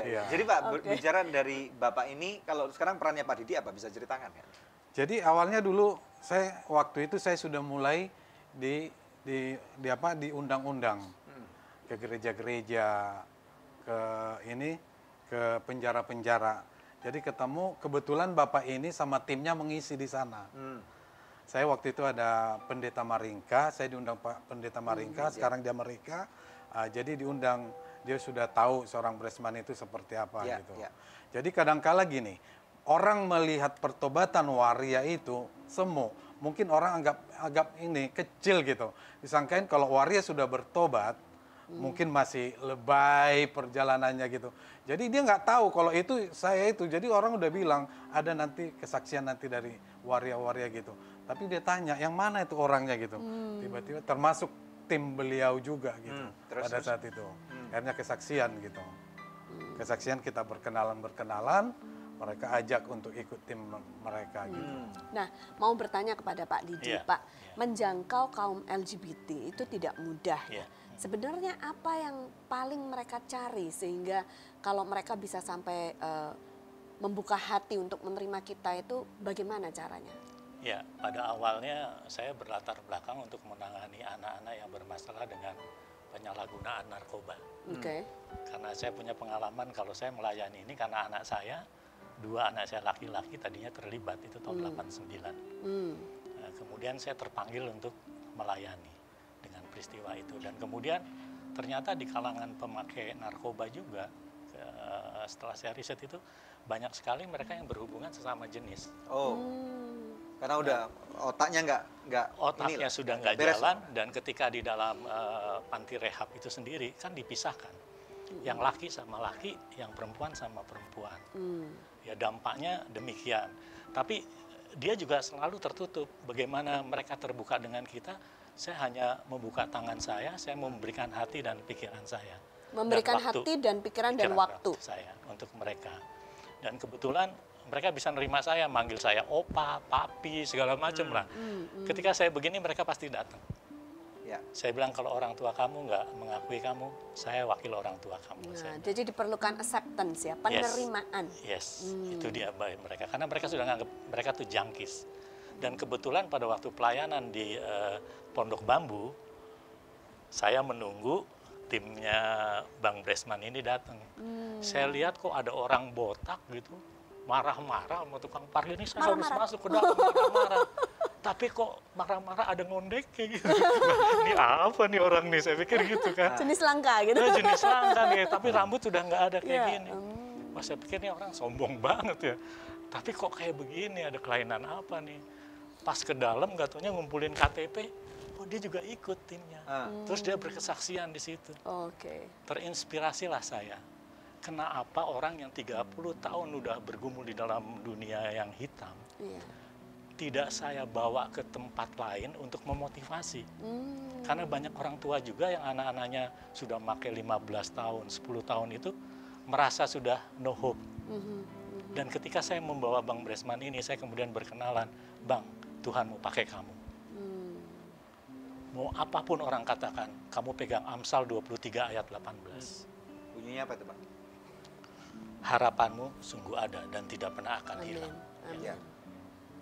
Iya. Jadi Pak, bicara dari Bapak ini, kalau sekarang perannya Pak Didi apa? Bisa ceritakan kan? Jadi awalnya dulu waktu itu saya sudah mulai diundang-undang ke gereja-gereja ke penjara-penjara. Jadi ketemu, kebetulan Bapak ini sama timnya mengisi di sana. Saya waktu itu ada Pendeta Maringka, saya diundang Pak Pendeta Maringka, sekarang di Amerika. Jadi diundang, dia sudah tahu seorang Bresman itu seperti apa gitu. Jadi kadangkala gini, orang melihat pertobatan waria itu semu. Mungkin orang anggap ini kecil gitu. Disangkain kalau waria sudah bertobat, mungkin masih lebay perjalanannya gitu. Jadi dia nggak tahu kalau itu saya itu. Jadi orang udah bilang ada nanti kesaksian nanti dari waria-waria gitu. Tapi dia tanya yang mana itu orangnya gitu. Tiba-tiba termasuk tim beliau juga gitu pada saat itu. Akhirnya kesaksian gitu. Kesaksian kita berkenalan. Mereka ajak untuk ikut tim mereka gitu. Nah, mau bertanya kepada Pak Didi, Pak, menjangkau kaum LGBT itu tidak mudah. Sebenarnya apa yang paling mereka cari sehingga kalau mereka bisa sampai membuka hati untuk menerima kita itu bagaimana caranya? Ya, pada awalnya saya berlatar belakang untuk menangani anak-anak yang bermasalah dengan penyalahgunaan narkoba. Karena saya punya pengalaman kalau saya melayani ini karena anak saya, 2 anak saya laki-laki tadinya terlibat itu tahun 89. Nah, kemudian saya terpanggil untuk melayani dengan peristiwa itu. Dan kemudian ternyata di kalangan pemakai narkoba juga, setelah saya riset itu, banyak sekali mereka yang berhubungan sesama jenis. Karena udah otaknya nggak otaknya sudah nggak jalan, dan ketika di dalam panti rehab itu sendiri kan dipisahkan, yang laki sama laki, yang perempuan sama perempuan. Ya dampaknya demikian. Tapi dia juga selalu tertutup. Bagaimana mereka terbuka dengan kita? Saya hanya membuka tangan saya memberikan hati dan pikiran saya. Memberikan hati dan pikiran dan waktu saya untuk mereka. Dan kebetulan mereka bisa nerima saya, manggil saya opa, papi, segala macam lah. Ketika saya begini mereka pasti datang. Saya bilang kalau orang tua kamu nggak mengakui kamu, saya wakil orang tua kamu. Nah, jadi diperlukan acceptance ya, penerimaan. Itu dia baik mereka. Karena mereka sudah nganggap mereka tuh jangkis. Dan kebetulan pada waktu pelayanan di Pondok Bambu, saya menunggu timnya Bang Bresman ini datang. Saya lihat kok ada orang botak gitu, marah-marah sama tukang parkir ini, saya harus masuk ke dalam marah-marah. Tapi kok marah-marah ada ngondek kayak gitu. Ini apa nih orang nih, saya pikir gitu kan. Jenis langka gitu. Jenis langka nih, tapi rambut sudah nggak ada kayak gini. Mas saya pikir nih orang sombong banget ya. Tapi kok kayak begini, ada kelainan apa nih. Pas ke dalam nggak taunya ngumpulin KTP, oh dia juga ikut timnya. Terus dia berkesaksian di situ. Terinspirasilah saya. Kenapa orang yang 30 tahun udah bergumul di dalam dunia yang hitam, tidak saya bawa ke tempat lain untuk memotivasi. Karena banyak orang tua juga yang anak-anaknya sudah pakai 15 tahun, 10 tahun itu merasa sudah no hope. Dan ketika saya membawa Bang Bresman ini, saya kemudian berkenalan, Bang, Tuhan mau pakai kamu. Mau apapun orang katakan, kamu pegang Amsal 23 ayat 18. Bunyinya apa itu, Bang? Harapanmu sungguh ada dan tidak pernah akan hilang.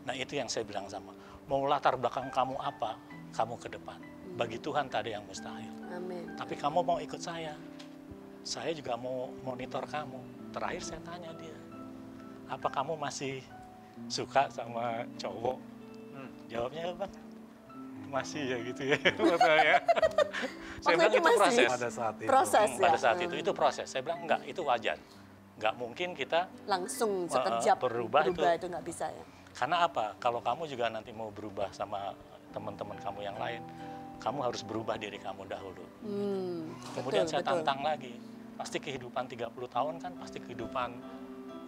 Nah itu yang saya bilang sama, mau latar belakang kamu apa, kamu ke depan. Bagi Tuhan tak ada yang mustahil. Tapi kamu mau ikut saya juga mau monitor kamu. Terakhir saya tanya dia, apa kamu masih suka sama cowok? Jawabnya Bang, masih ya gitu ya. Saya bilang itu proses. Pada saat itu. Pada saat itu proses. Saya bilang enggak, itu wajar. Nggak mungkin kita langsung sekejap berubah itu nggak bisa ya. Karena apa? Kalau kamu juga nanti mau berubah sama teman-teman kamu yang lain, kamu harus berubah diri kamu dahulu. Kemudian saya tantang lagi. Pasti kehidupan 30 tahun kan pasti kehidupan,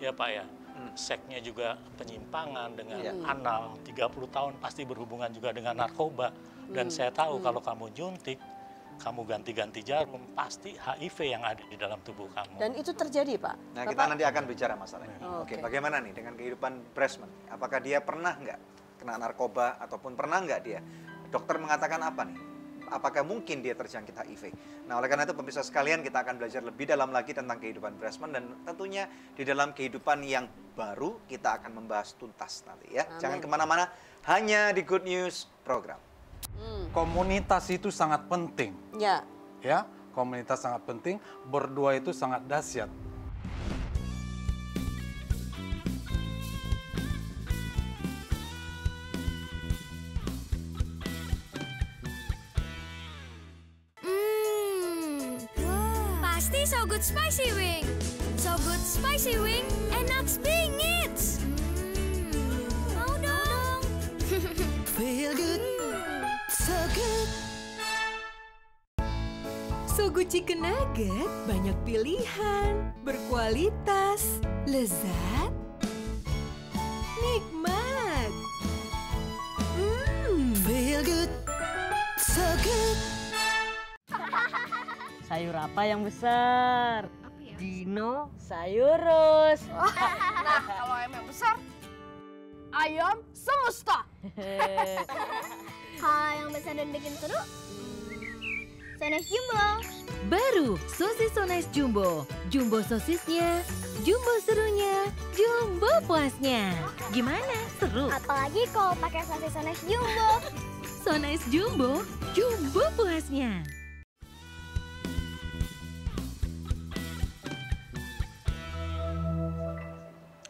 ya Pak ya, seksnya juga penyimpangan dengan anal. 30 tahun pasti berhubungan juga dengan narkoba. Dan saya tahu kalau kamu juntik, kamu ganti-ganti jarum, pasti HIV yang ada di dalam tubuh kamu. Dan itu terjadi, Pak? Nah, kita nanti akan bicara masalah ini. Oke, bagaimana nih dengan kehidupan Bresman? Apakah dia pernah nggak kena narkoba, ataupun pernah nggak dia? Dokter mengatakan apa nih? Apakah mungkin dia terjangkit HIV? Nah, oleh karena itu pemirsa sekalian, kita akan belajar lebih dalam lagi tentang kehidupan Bresman, dan tentunya di dalam kehidupan yang baru kita akan membahas tuntas nanti ya. Jangan kemana-mana, hanya di Good News Program. Komunitas itu sangat penting. Ya. Ya, komunitas sangat penting, berdua itu sangat dahsyat. Pasti So Good Spicy Wing. So Good Spicy Wing, enak bingit. Mau dong. Feel good, so good. So Good Chicken Nugget banyak pilihan, berkualitas, lezat, nikmat. Feel good, so good. Sayur apa yang besar? Dino Sayurus. Nah, kalau ayam yang besar, ayam semesta. Kalau yang besar dan bikin seru, So Nice Jumbo. Baru sosis So Nice Jumbo. Jumbo sosisnya, jumbo serunya, jumbo puasnya. Gimana? Seru? Apalagi kalau pakai sosis So Nice Jumbo. So Nice Jumbo, jumbo puasnya.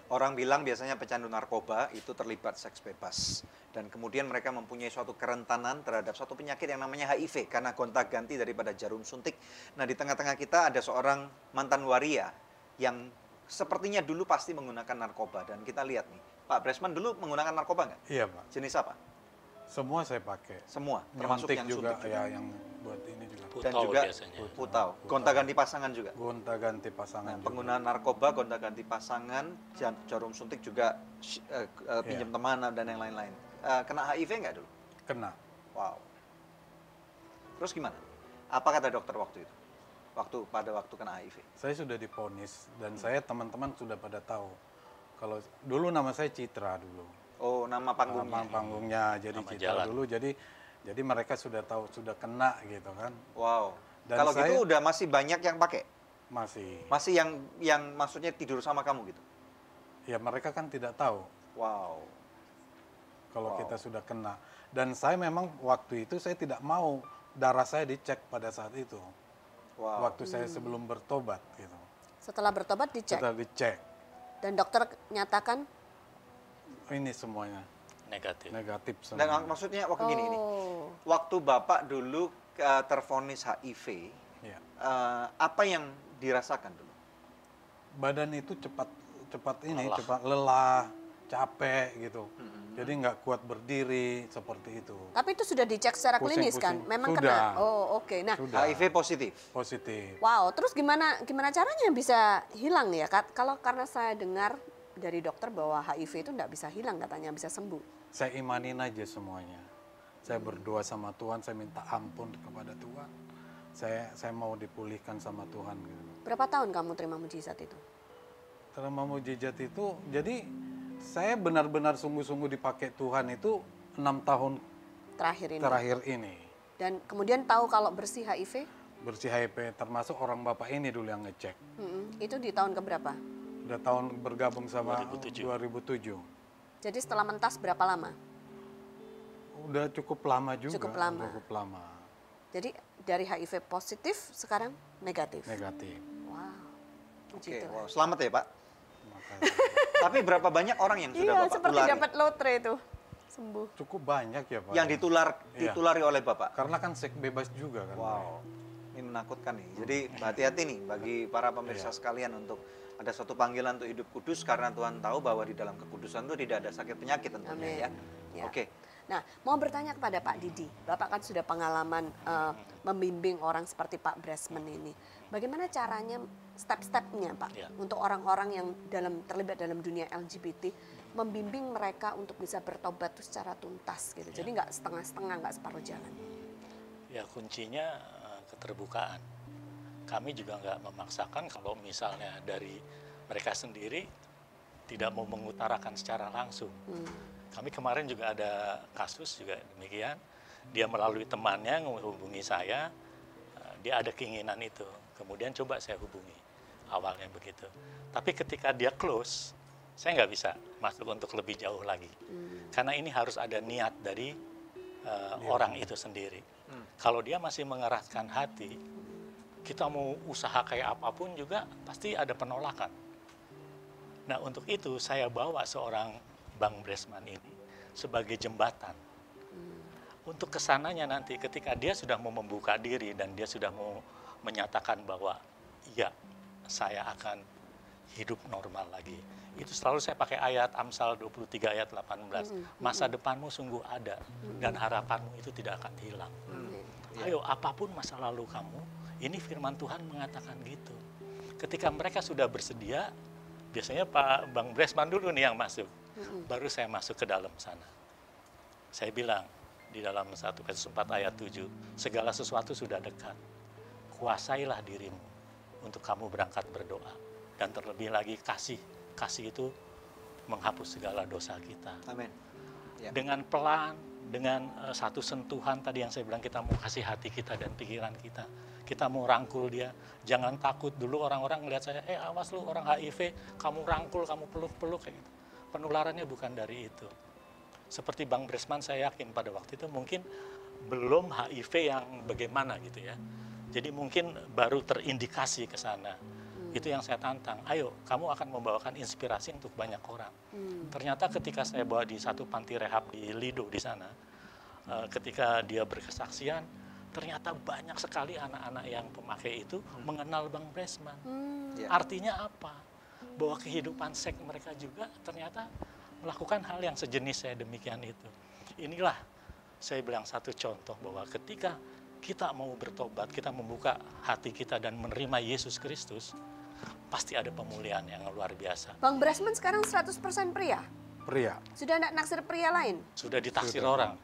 Orang bilang biasanya pecandu narkoba itu terlibat seks bebas. Dan kemudian mereka mempunyai suatu kerentanan terhadap suatu penyakit yang namanya HIV. Karena gonta-ganti daripada jarum suntik. Nah, di tengah-tengah kita ada seorang mantan waria yang sepertinya dulu pasti menggunakan narkoba. Dan kita lihat nih, Pak Bresman dulu menggunakan narkoba nggak? Iya, Pak. Jenis apa? Semua saya pakai. Semua? Termasuk Nyontik yang juga, suntik juga? ya yang buat ini juga. Dan juga putau. Gonta-ganti pasangan juga? Gonta-ganti pasangan juga. Penggunaan narkoba, gonta-ganti pasangan, jarum suntik juga, pinjam teman dan yang lain-lain. Kena HIV nggak dulu? Kena. Wow. Terus gimana? Apa kata dokter waktu itu? Pada waktu kena HIV? Saya sudah divonis dan saya teman-teman sudah pada tahu. Kalau dulu nama saya Citra dulu. Oh, nama panggungnya? Nama panggungnya, jadi Nama Citra jalan. dulu. Jadi mereka sudah tahu, sudah kena gitu kan. Wow. Dan Kalau saya- gitu udah masih banyak yang pakai? Masih. Masih yang maksudnya tidur sama kamu gitu? Ya mereka kan tidak tahu Wow. kalau Wow. kita sudah kena. Dan saya memang waktu itu saya tidak mau darah saya dicek pada saat itu. Wow. Waktu saya sebelum bertobat gitu. Setelah bertobat dicek. Setelah dicek. Dan dokter nyatakan Ini semuanya Negatif. negatif semua. Dan maksudnya waktu gini ini. Waktu Bapak dulu tervonis HIV, Ya. apa yang dirasakan dulu? Badan itu cepat ini, Lelah. cepat lelah, capek gitu. Jadi nggak kuat berdiri seperti itu. tapi itu sudah dicek secara klinis kan? Pusing-pusing. Memang Sudah. kena. Oh, oke. Nah, Sudah. HIV positif? Positif. wow, terus gimana caranya bisa hilang ya? Kalau karena saya dengar dari dokter bahwa HIV itu nggak bisa hilang, katanya bisa sembuh. Saya imanin aja semuanya. Saya berdoa sama Tuhan, saya minta ampun kepada Tuhan. Saya mau dipulihkan sama Tuhan gitu. Berapa tahun kamu terima mujizat itu? Terima mujizat itu, jadi saya benar-benar sungguh-sungguh dipakai Tuhan itu 6 tahun Terakhir ini. ini. Dan kemudian tahu kalau bersih HIV? Bersih HIV, termasuk orang bapak ini dulu yang ngecek. Itu di tahun keberapa? Udah tahun bergabung sama 2007. 2007. Jadi setelah mentas berapa lama? Udah cukup lama juga. Cukup lama. Cukup lama. Jadi dari HIV positif sekarang negatif. Negatif. Wow. Puji Oke, Tuhan. wow. Selamat ya Pak. Tapi berapa banyak orang yang sudah Iya, Bapak seperti tulari? dapat lotre itu. Sembuh. Cukup banyak ya Pak. Yang ditulari oleh Bapak? Karena kan seks bebas juga kan. Wow, ini menakutkan nih. Jadi hati-hati nih bagi para pemirsa sekalian untuk ada satu panggilan untuk hidup kudus karena Tuhan tahu bahwa di dalam kekudusan itu tidak ada sakit penyakit tentunya ya. Ya. Oke. Nah, mau bertanya kepada Pak Didi. Bapak kan sudah pengalaman membimbing orang seperti Pak Bresman ini. Bagaimana caranya, step-stepnya Pak, untuk orang-orang yang terlibat dalam dunia LGBT, membimbing mereka untuk bisa bertobat itu secara tuntas gitu. Jadi nggak setengah-setengah, nggak separuh jalan. Ya kuncinya keterbukaan. Kami juga nggak memaksakan kalau misalnya dari mereka sendiri tidak mau mengutarakan secara langsung. Kami kemarin juga ada kasus juga demikian. Dia melalui temannya menghubungi saya, dia ada keinginan itu. Kemudian coba saya hubungi, awalnya begitu. Tapi ketika dia close, saya nggak bisa masuk untuk lebih jauh lagi. Karena ini harus ada niat dari orang itu sendiri. Kalau dia masih mengeraskan hati, Kita mau usaha kayak apapun juga pasti ada penolakan. Nah, untuk itu saya bawa seorang Bang Bresman ini sebagai jembatan. Untuk kesananya nanti ketika dia sudah mau membuka diri dan dia sudah mau menyatakan bahwa iya, saya akan hidup normal lagi. Itu selalu saya pakai ayat Amsal 23 ayat 18. Masa depanmu sungguh ada dan harapanmu itu tidak akan hilang. Ayo, apapun masa lalu kamu, ini firman Tuhan mengatakan gitu. Ketika mereka sudah bersedia, biasanya Pak Bang Bresman dulu nih yang masuk. Baru saya masuk ke dalam sana. Saya bilang, di dalam 1 Petrus 4 ayat 7, segala sesuatu sudah dekat. Kuasailah dirimu untuk kamu berangkat berdoa. Dan terlebih lagi kasih. Kasih itu menghapus segala dosa kita. Amin. Ya. Dengan pelan, dengan satu sentuhan tadi yang saya bilang, kita mau kasih hati kita dan pikiran kita. Kita mau rangkul dia. Jangan takut. Dulu orang-orang ngelihat saya, awas lu orang HIV, kamu rangkul, kamu peluk-peluk kayak gitu. Penularannya bukan dari itu. Seperti Bang Bresman, saya yakin pada waktu itu mungkin belum HIV yang bagaimana gitu ya. Jadi mungkin baru terindikasi ke sana. Itu yang saya tantang. Ayo, kamu akan membawakan inspirasi untuk banyak orang. Ternyata ketika saya bawa di satu panti rehab di Lido di sana, ketika dia berkesaksian, ternyata banyak sekali anak-anak yang pemakai itu mengenal Bang Bresman. Artinya apa? Bahwa kehidupan seks mereka juga ternyata melakukan hal yang sejenis saya demikian itu. Inilah saya bilang satu contoh bahwa ketika kita mau bertobat, kita membuka hati kita dan menerima Yesus Kristus, pasti ada pemulihan yang luar biasa. Bang Bresman sekarang 100% pria? Pria. Sudah enggak naksir pria lain? Sudah ditaksir orang.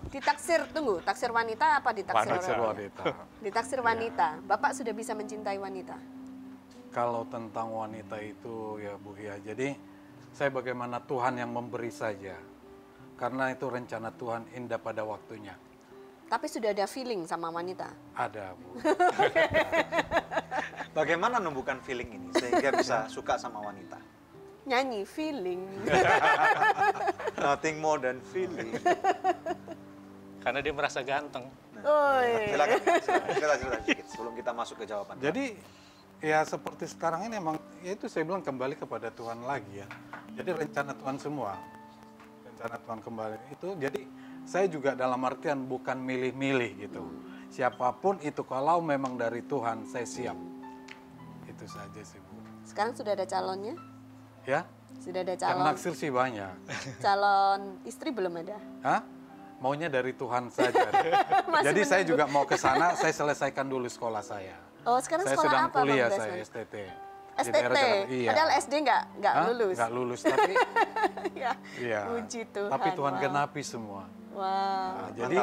Ditaksir, tunggu, taksir wanita apa ditaksir orang? Wanita. Ditaksir wanita. Bapak sudah bisa mencintai wanita? Kalau tentang wanita itu ya Bu ya, jadi saya bagaimana Tuhan yang memberi saja. Karena itu rencana Tuhan indah pada waktunya. Tapi sudah ada feeling sama wanita? Ada, Bu. Bagaimana menumbuhkan feeling ini sehingga bisa suka sama wanita? Nyanyi, feeling. Nothing more than feeling. Karena dia merasa ganteng. Silakan sedikit sebelum kita masuk ke jawaban. Jadi ya seperti sekarang ini emang, ya itu saya bilang kembali kepada Tuhan lagi ya. Jadi rencana Tuhan semua. Rencana Tuhan kembali itu, jadi saya juga dalam artian bukan milih-milih gitu. Siapapun itu kalau memang dari Tuhan, saya siap. Itu saja sih Bu. Sekarang sudah ada calonnya? Ya? Sudah ada Yang calon? naksir sih banyak. Calon istri belum ada? Hah? Maunya dari Tuhan saja. Jadi saya juga mau ke sana, saya selesaikan dulu sekolah saya. Oh, sekarang saya sekolah sedang apa, kuliah Bang saya, Bresman? STT. STT? Iya. Padahal SD nggak lulus? Nggak lulus, tapi ya, iya. puji Tuhan. Tapi Tuhan wow. genapi semua. Wow. Nah, jadi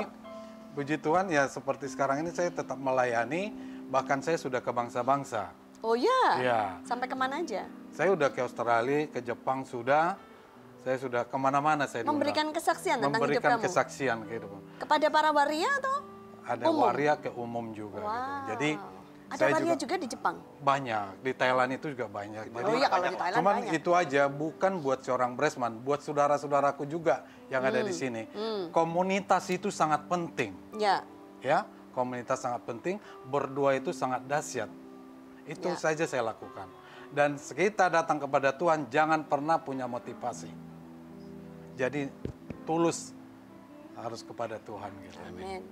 puji Tuhan ya seperti sekarang ini saya tetap melayani, bahkan saya sudah ke bangsa-bangsa. Oh ya? Iya. Sampai kemana aja? Saya udah ke Australia, ke Jepang sudah. Saya sudah kemana-mana saya memberikan diundang. kesaksian tentang hidup kamu? Memberikan kesaksian kehidupan. Kepada para waria atau Ada umum? waria ke umum juga. Wow. Gitu. Jadi ada waria juga di Jepang? Banyak, di Thailand itu juga banyak. Jadi, iya, kalau di Thailand cuman banyak. itu aja, bukan buat seorang Bresman, buat saudara-saudaraku juga yang ada di sini. Komunitas itu sangat penting. Ya. Ya, komunitas sangat penting, berdua itu sangat dahsyat. Itu saja saya lakukan. Dan kita datang kepada Tuhan, jangan pernah punya motivasi. Jadi tulus harus kepada Tuhan. Gitu. Amin.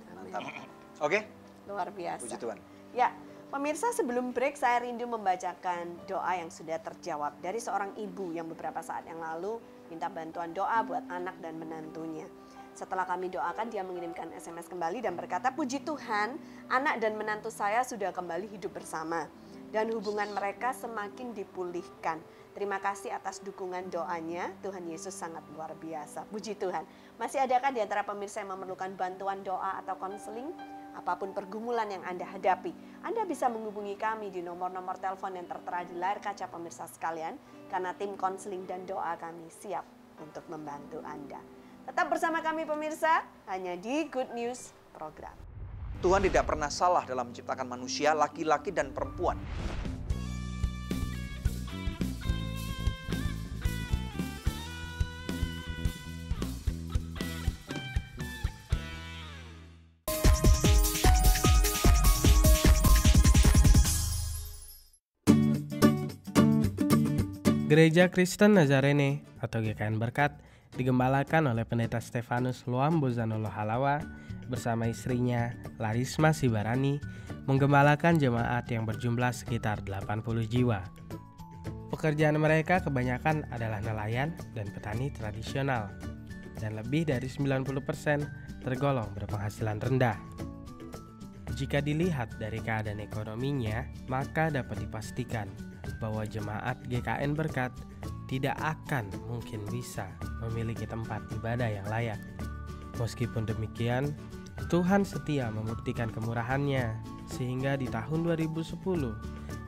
Oke. Luar biasa. Puji Tuhan. Ya, pemirsa, sebelum break saya rindu membacakan doa yang sudah terjawab dari seorang ibu yang beberapa saat yang lalu minta bantuan doa buat anak dan menantunya. Setelah kami doakan, dia mengirimkan SMS kembali dan berkata, puji Tuhan, anak dan menantu saya sudah kembali hidup bersama dan hubungan mereka semakin dipulihkan. Terima kasih atas dukungan doanya, Tuhan Yesus sangat luar biasa. Puji Tuhan. Masih adakah di antara pemirsa yang memerlukan bantuan doa atau konseling? Apapun pergumulan yang Anda hadapi, Anda bisa menghubungi kami di nomor-nomor telepon yang tertera di layar kaca pemirsa sekalian, karena tim konseling dan doa kami siap untuk membantu Anda. Tetap bersama kami pemirsa, hanya di Good News Program. Tuhan tidak pernah salah dalam menciptakan manusia, laki-laki dan perempuan. Gereja Kristen Nazarene atau GKN Berkat digembalakan oleh Pendeta Stefanus Luambo Zanolo Halawa bersama istrinya Larisma Sibarani menggembalakan jemaat yang berjumlah sekitar 80 jiwa. Pekerjaan mereka kebanyakan adalah nelayan dan petani tradisional, dan lebih dari 90% tergolong berpenghasilan rendah. Jika dilihat dari keadaan ekonominya, maka dapat dipastikan bahwa jemaat GKN Berkat tidak akan mungkin bisa memiliki tempat ibadah yang layak. Meskipun demikian, Tuhan setia membuktikan kemurahan-Nya sehingga di tahun 2010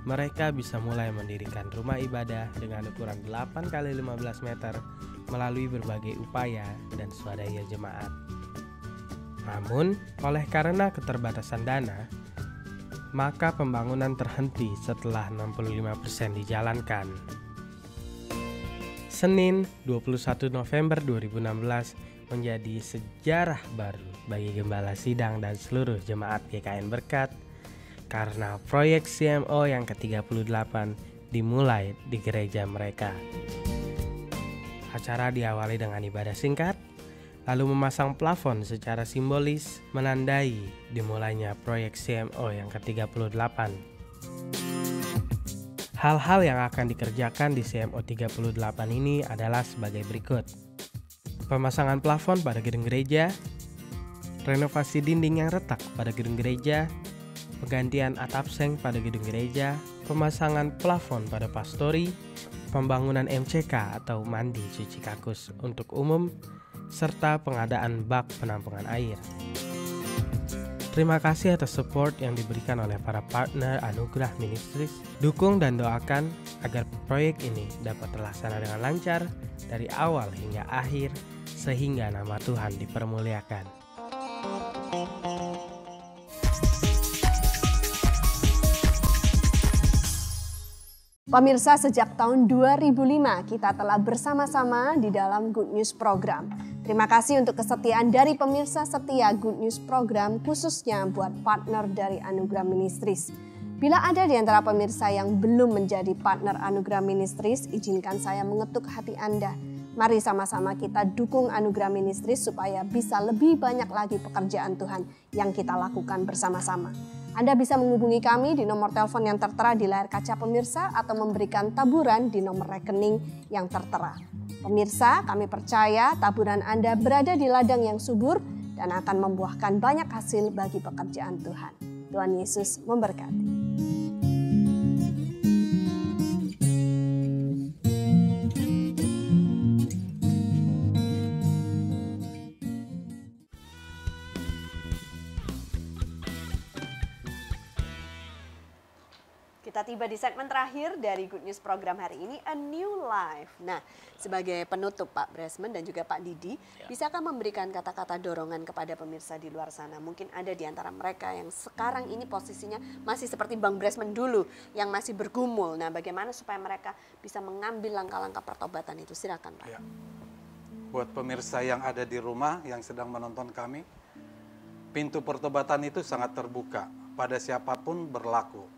mereka bisa mulai mendirikan rumah ibadah dengan ukuran 8 x 15 meter melalui berbagai upaya dan swadaya jemaat. Namun, oleh karena keterbatasan dana, maka pembangunan terhenti setelah 65% dijalankan. Senin 21 November 2016 menjadi sejarah baru bagi Gembala Sidang dan seluruh jemaat GKN Berkat karena proyek CMO yang ke-38 dimulai di gereja mereka. Acara diawali dengan ibadah singkat, lalu memasang plafon secara simbolis menandai dimulainya proyek CMO yang ke-38. Hal-hal yang akan dikerjakan di CMO 38 ini adalah sebagai berikut. Pemasangan plafon pada gedung gereja, renovasi dinding yang retak pada gedung gereja, penggantian atap seng pada gedung gereja, pemasangan plafon pada pastori, pembangunan MCK atau mandi cuci kakus untuk umum, serta pengadaan bak penampungan air. Terima kasih atas support yang diberikan oleh para partner Anugerah Ministries. Dukung dan doakan agar proyek ini dapat terlaksana dengan lancar dari awal hingga akhir sehingga nama Tuhan dipermuliakan. Pemirsa, sejak tahun 2005 kita telah bersama-sama di dalam Good News Program. Terima kasih untuk kesetiaan dari pemirsa setia Good News Program, khususnya buat partner dari Anugerah Ministries. Bila ada di antara pemirsa yang belum menjadi partner Anugerah Ministries, izinkan saya mengetuk hati Anda. Mari sama-sama kita dukung Anugerah Ministries supaya bisa lebih banyak lagi pekerjaan Tuhan yang kita lakukan bersama-sama. Anda bisa menghubungi kami di nomor telepon yang tertera di layar kaca pemirsa atau memberikan taburan di nomor rekening yang tertera. Pemirsa, kami percaya taburan Anda berada di ladang yang subur dan akan membuahkan banyak hasil bagi pekerjaan Tuhan. Tuhan Yesus memberkati. Kita tiba di segmen terakhir dari Good News Program hari ini, A New Life. Nah, sebagai penutup Pak Bresman dan juga Pak Didi, bisakah memberikan kata-kata dorongan kepada pemirsa di luar sana? Mungkin ada di antara mereka yang sekarang ini posisinya masih seperti Bang Bresman dulu, yang masih bergumul. Nah, bagaimana supaya mereka bisa mengambil langkah-langkah pertobatan itu? Silakan Pak. Ya. Buat pemirsa yang ada di rumah, yang sedang menonton kami, pintu pertobatan itu sangat terbuka, pada siapapun berlaku.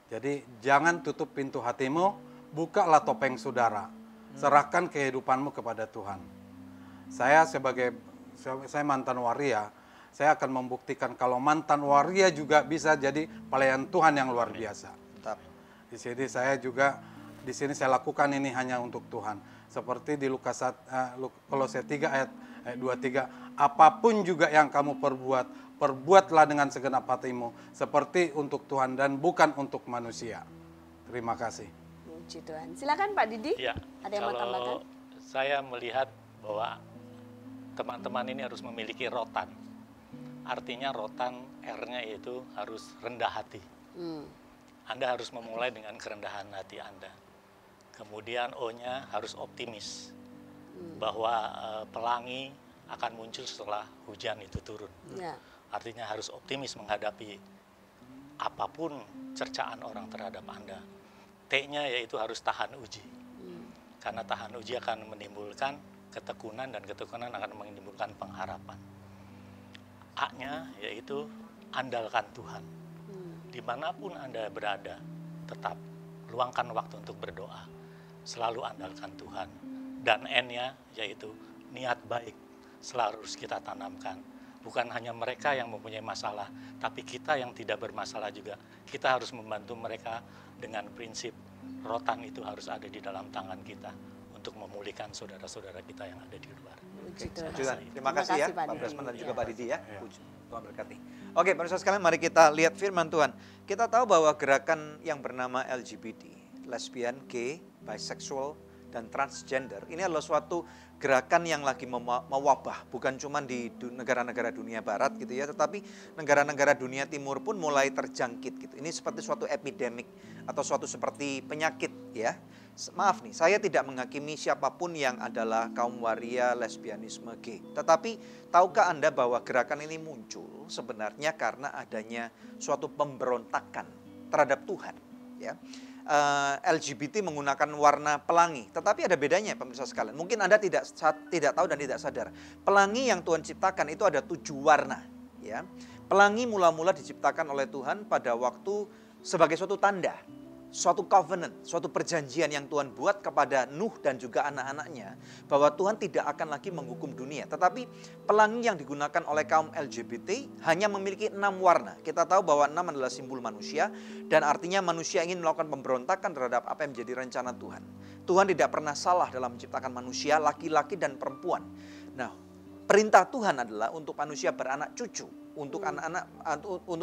Jadi jangan tutup pintu hatimu, bukalah topeng saudara. Serahkan kehidupanmu kepada Tuhan. Saya mantan waria, saya akan membuktikan kalau mantan waria juga bisa jadi pelayan Tuhan yang luar biasa. Di sini saya lakukan ini hanya untuk Tuhan. Seperti di Kolose 3 ayat 23, apapun juga yang kamu perbuatlah dengan segenap hatimu seperti untuk Tuhan dan bukan untuk manusia. Terima kasih. Puji Tuhan. Silakan Pak Didi. Ya, ada yang mau tambahkan? Saya melihat bahwa teman-teman ini harus memiliki rotan. Artinya rotan R-nya itu harus rendah hati. Anda harus memulai dengan kerendahan hati Anda. Kemudian O-nya harus optimis. Bahwa pelangi akan muncul setelah hujan itu turun. Ya. Artinya harus optimis menghadapi apapun cercaan orang terhadap Anda. T-nya yaitu harus tahan uji. Karena tahan uji akan menimbulkan ketekunan dan ketekunan akan menimbulkan pengharapan. A-nya yaitu andalkan Tuhan. Dimanapun Anda berada, tetap luangkan waktu untuk berdoa. selalu andalkan Tuhan. Dan N-nya yaitu niat baik selalu harus kita tanamkan. Bukan hanya mereka yang mempunyai masalah, tapi kita yang tidak bermasalah juga. Kita harus membantu mereka dengan prinsip rotan itu harus ada di dalam tangan kita untuk memulihkan saudara-saudara kita yang ada di luar. Terima kasih ya Pak Bresman dan juga Pak Didi ya. Tuhan berkati. Oke, pemirsa sekalian, mari kita lihat firman Tuhan. Kita tahu bahwa gerakan yang bernama LGBT, lesbian, gay, bisexual, dan transgender, ini adalah suatu gerakan yang lagi mewabah, bukan cuma di negara-negara dunia barat gitu ya, tetapi negara-negara dunia timur pun mulai terjangkit gitu. Ini seperti suatu epidemik atau suatu seperti penyakit ya. Maaf nih, saya tidak menghakimi siapapun yang adalah kaum waria, lesbianisme, gay. Tetapi tahukah Anda bahwa gerakan ini muncul sebenarnya karena adanya suatu pemberontakan terhadap Tuhan ya. LGBT menggunakan warna pelangi, tetapi ada bedanya pemirsa sekalian. Mungkin Anda tidak tahu dan tidak sadar. Pelangi yang Tuhan ciptakan itu ada 7 warna, ya. Pelangi mula-mula diciptakan oleh Tuhan pada waktu sebagai suatu tanda, suatu covenant, suatu perjanjian yang Tuhan buat kepada Nuh dan juga anak-anaknya bahwa Tuhan tidak akan lagi menghukum dunia. Tetapi pelangi yang digunakan oleh kaum LGBT hanya memiliki 6 warna. Kita tahu bahwa 6 adalah simbol manusia dan artinya manusia ingin melakukan pemberontakan terhadap apa yang menjadi rencana Tuhan. Tuhan tidak pernah salah dalam menciptakan manusia, laki-laki dan perempuan. Nah, perintah Tuhan adalah untuk manusia beranak cucu. Untuk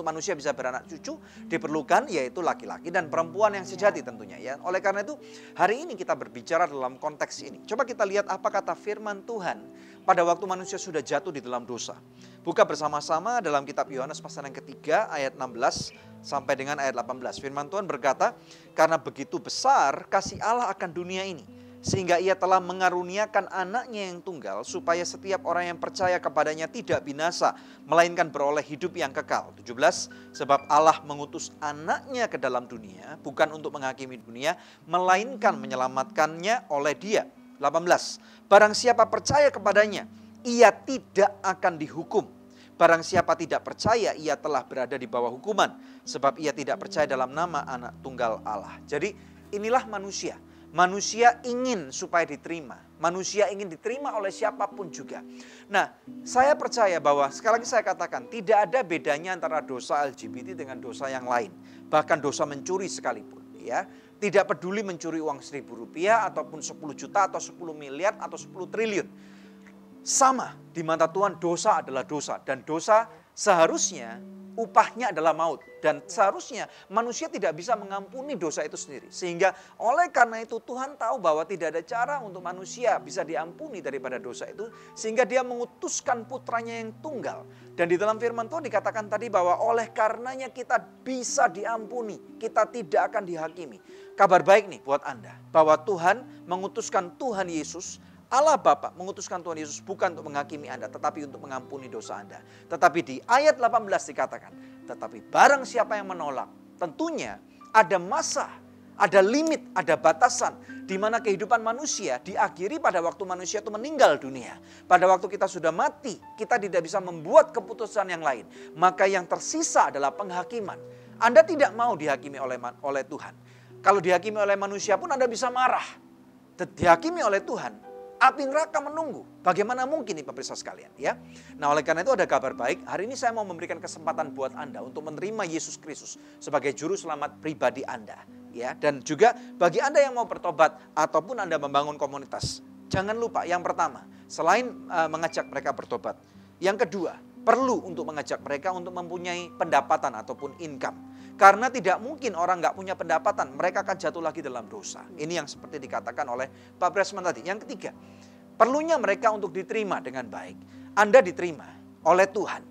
manusia bisa beranak cucu diperlukan yaitu laki-laki dan perempuan yang sejati tentunya ya. Oleh karena itu hari ini kita berbicara dalam konteks ini. Coba kita lihat apa kata firman Tuhan pada waktu manusia sudah jatuh di dalam dosa. Buka bersama-sama dalam kitab Yohanes pasal yang ketiga ayat 16 sampai dengan ayat 18. Firman Tuhan berkata, karena begitu besar kasih Allah akan dunia ini, sehingga ia telah mengaruniakan anaknya yang tunggal, supaya setiap orang yang percaya kepadanya tidak binasa, melainkan beroleh hidup yang kekal. 17, sebab Allah mengutus anaknya ke dalam dunia, bukan untuk menghakimi dunia, melainkan menyelamatkannya oleh dia. 18, barang siapa percaya kepadanya, ia tidak akan dihukum. Barang siapa tidak percaya, ia telah berada di bawah hukuman, sebab ia tidak percaya dalam nama anak tunggal Allah. Jadi inilah manusia. Manusia ingin supaya diterima. Manusia ingin diterima oleh siapapun juga. Nah, saya percaya bahwa, sekali lagi saya katakan, tidak ada bedanya antara dosa LGBT dengan dosa yang lain. Bahkan dosa mencuri sekalipun. Ya, tidak peduli mencuri uang Rp1.000 ataupun 10 juta atau 10 miliar atau 10 triliun. Sama, di mata Tuhan dosa adalah dosa. Dan dosa seharusnya upahnya adalah maut. Dan seharusnya manusia tidak bisa mengampuni dosa itu sendiri. Sehingga oleh karena itu Tuhan tahu bahwa tidak ada cara untuk manusia bisa diampuni daripada dosa itu. Sehingga dia mengutuskan putranya yang tunggal. Dan di dalam firman Tuhan dikatakan tadi bahwa oleh karenanya kita bisa diampuni. Kita tidak akan dihakimi. Kabar baik nih buat Anda. Bahwa Tuhan mengutuskan Tuhan Yesus, Allah Bapa mengutuskan Tuhan Yesus bukan untuk menghakimi Anda, tetapi untuk mengampuni dosa Anda. Tetapi di ayat 18 dikatakan, tetapi barang siapa yang menolak, tentunya ada masa, ada limit, ada batasan, di mana kehidupan manusia diakhiri pada waktu manusia itu meninggal dunia. Pada waktu kita sudah mati, kita tidak bisa membuat keputusan yang lain. Maka yang tersisa adalah penghakiman. Anda tidak mau dihakimi oleh Tuhan. Kalau dihakimi oleh manusia pun Anda bisa marah. Dihakimi oleh Tuhan, api neraka menunggu. Bagaimana mungkin nih pemirsa sekalian ya. Nah oleh karena itu ada kabar baik. Hari ini saya mau memberikan kesempatan buat Anda untuk menerima Yesus Kristus sebagai juru selamat pribadi Anda. Ya, dan juga bagi Anda yang mau bertobat ataupun Anda membangun komunitas. Jangan lupa yang pertama, selain mengajak mereka bertobat. Yang kedua, perlu untuk mengajak mereka untuk mempunyai pendapatan ataupun income. Karena tidak mungkin orang nggak punya pendapatan, mereka akan jatuh lagi dalam dosa. Ini yang seperti dikatakan oleh Pak Bresman tadi. Yang ketiga, perlunya mereka untuk diterima dengan baik. Anda diterima oleh Tuhan.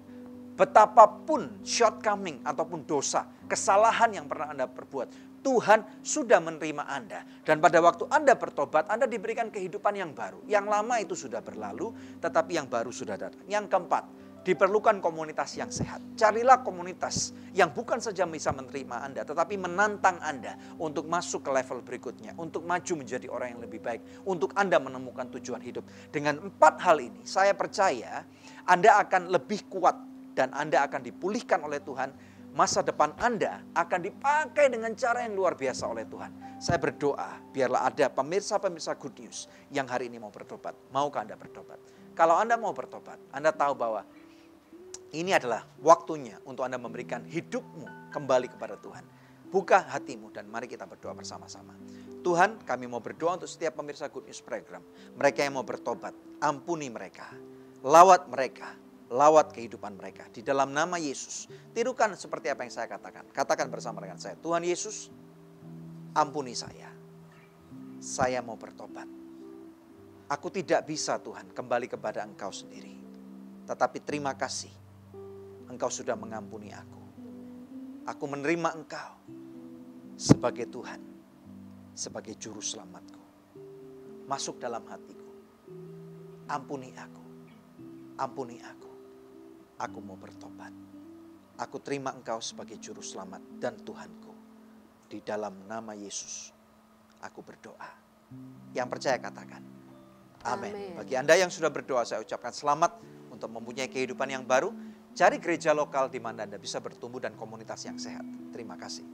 Betapapun shortcoming ataupun dosa, kesalahan yang pernah Anda perbuat, Tuhan sudah menerima Anda. Dan pada waktu Anda bertobat, Anda diberikan kehidupan yang baru. Yang lama itu sudah berlalu, tetapi yang baru sudah datang. Yang keempat, diperlukan komunitas yang sehat. Carilah komunitas yang bukan saja bisa menerima Anda, tetapi menantang Anda untuk masuk ke level berikutnya, untuk maju menjadi orang yang lebih baik, untuk Anda menemukan tujuan hidup. Dengan 4 hal ini, saya percaya Anda akan lebih kuat dan Anda akan dipulihkan oleh Tuhan masa depan Anda akan dipakai dengan cara yang luar biasa oleh Tuhan. Saya berdoa, biarlah ada pemirsa-pemirsa Good News yang hari ini mau bertobat. Maukah Anda bertobat? Kalau Anda mau bertobat, Anda tahu bahwa ini adalah waktunya untuk Anda memberikan hidupmu kembali kepada Tuhan. Buka hatimu dan mari kita berdoa bersama-sama. Tuhan, kami mau berdoa untuk setiap pemirsa Good News Program. Mereka yang mau bertobat, ampuni mereka. Lawat mereka, lawat kehidupan mereka. Di dalam nama Yesus, tirukan seperti apa yang saya katakan. Katakan bersama dengan saya, Tuhan Yesus, ampuni saya. Saya mau bertobat. Aku tidak bisa Tuhan kembali kepada Engkau sendiri. Tetapi terima kasih, Engkau sudah mengampuni aku. Aku menerima Engkau sebagai Tuhan, sebagai juru selamatku. Masuk dalam hatiku. Ampuni aku. Ampuni aku. Aku mau bertobat. Aku terima Engkau sebagai juru selamat dan Tuhanku. Di dalam nama Yesus, aku berdoa. Yang percaya katakan, amin. Bagi Anda yang sudah berdoa, saya ucapkan selamat untuk mempunyai kehidupan yang baru. Cari gereja lokal di mana Anda bisa bertumbuh dan komunitas yang sehat. Terima kasih.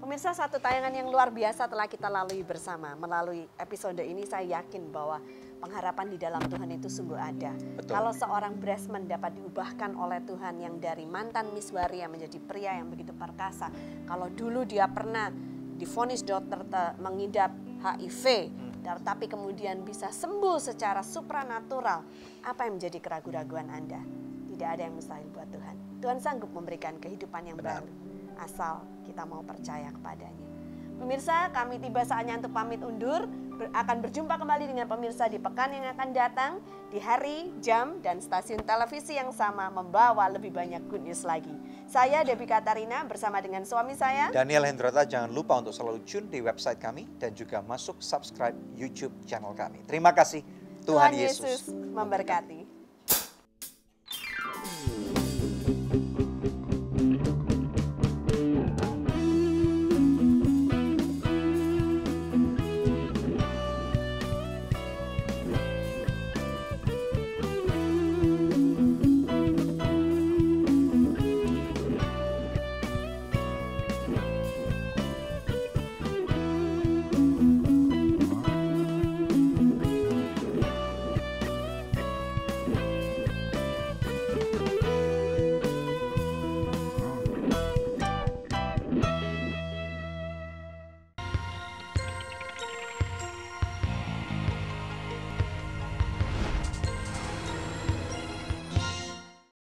Pemirsa, satu tayangan yang luar biasa telah kita lalui bersama. Melalui episode ini saya yakin bahwa pengharapan di dalam Tuhan itu sungguh ada. Betul. Kalau seorang Bresman dapat diubahkan oleh Tuhan yang dari mantan Miss Waria menjadi pria yang begitu perkasa. Kalau dulu dia pernah divonis dokter mengidap HIV, tapi kemudian bisa sembuh secara supranatural. Apa yang menjadi keraguan-raguan Anda? Tidak ada yang mustahil buat Tuhan. Tuhan sanggup memberikan kehidupan yang baru. Asal kita mau percaya kepadanya. Pemirsa, kami tiba saatnya untuk pamit undur. Akan berjumpa kembali dengan pemirsa di pekan yang akan datang. Di hari, jam, dan stasiun televisi yang sama membawa lebih banyak good news lagi. Saya Debbie Katarina bersama dengan suami saya Daniel Hendrota. Jangan lupa untuk selalu tune di website kami dan juga masuk subscribe YouTube channel kami. Terima kasih. Tuhan Yesus memberkati.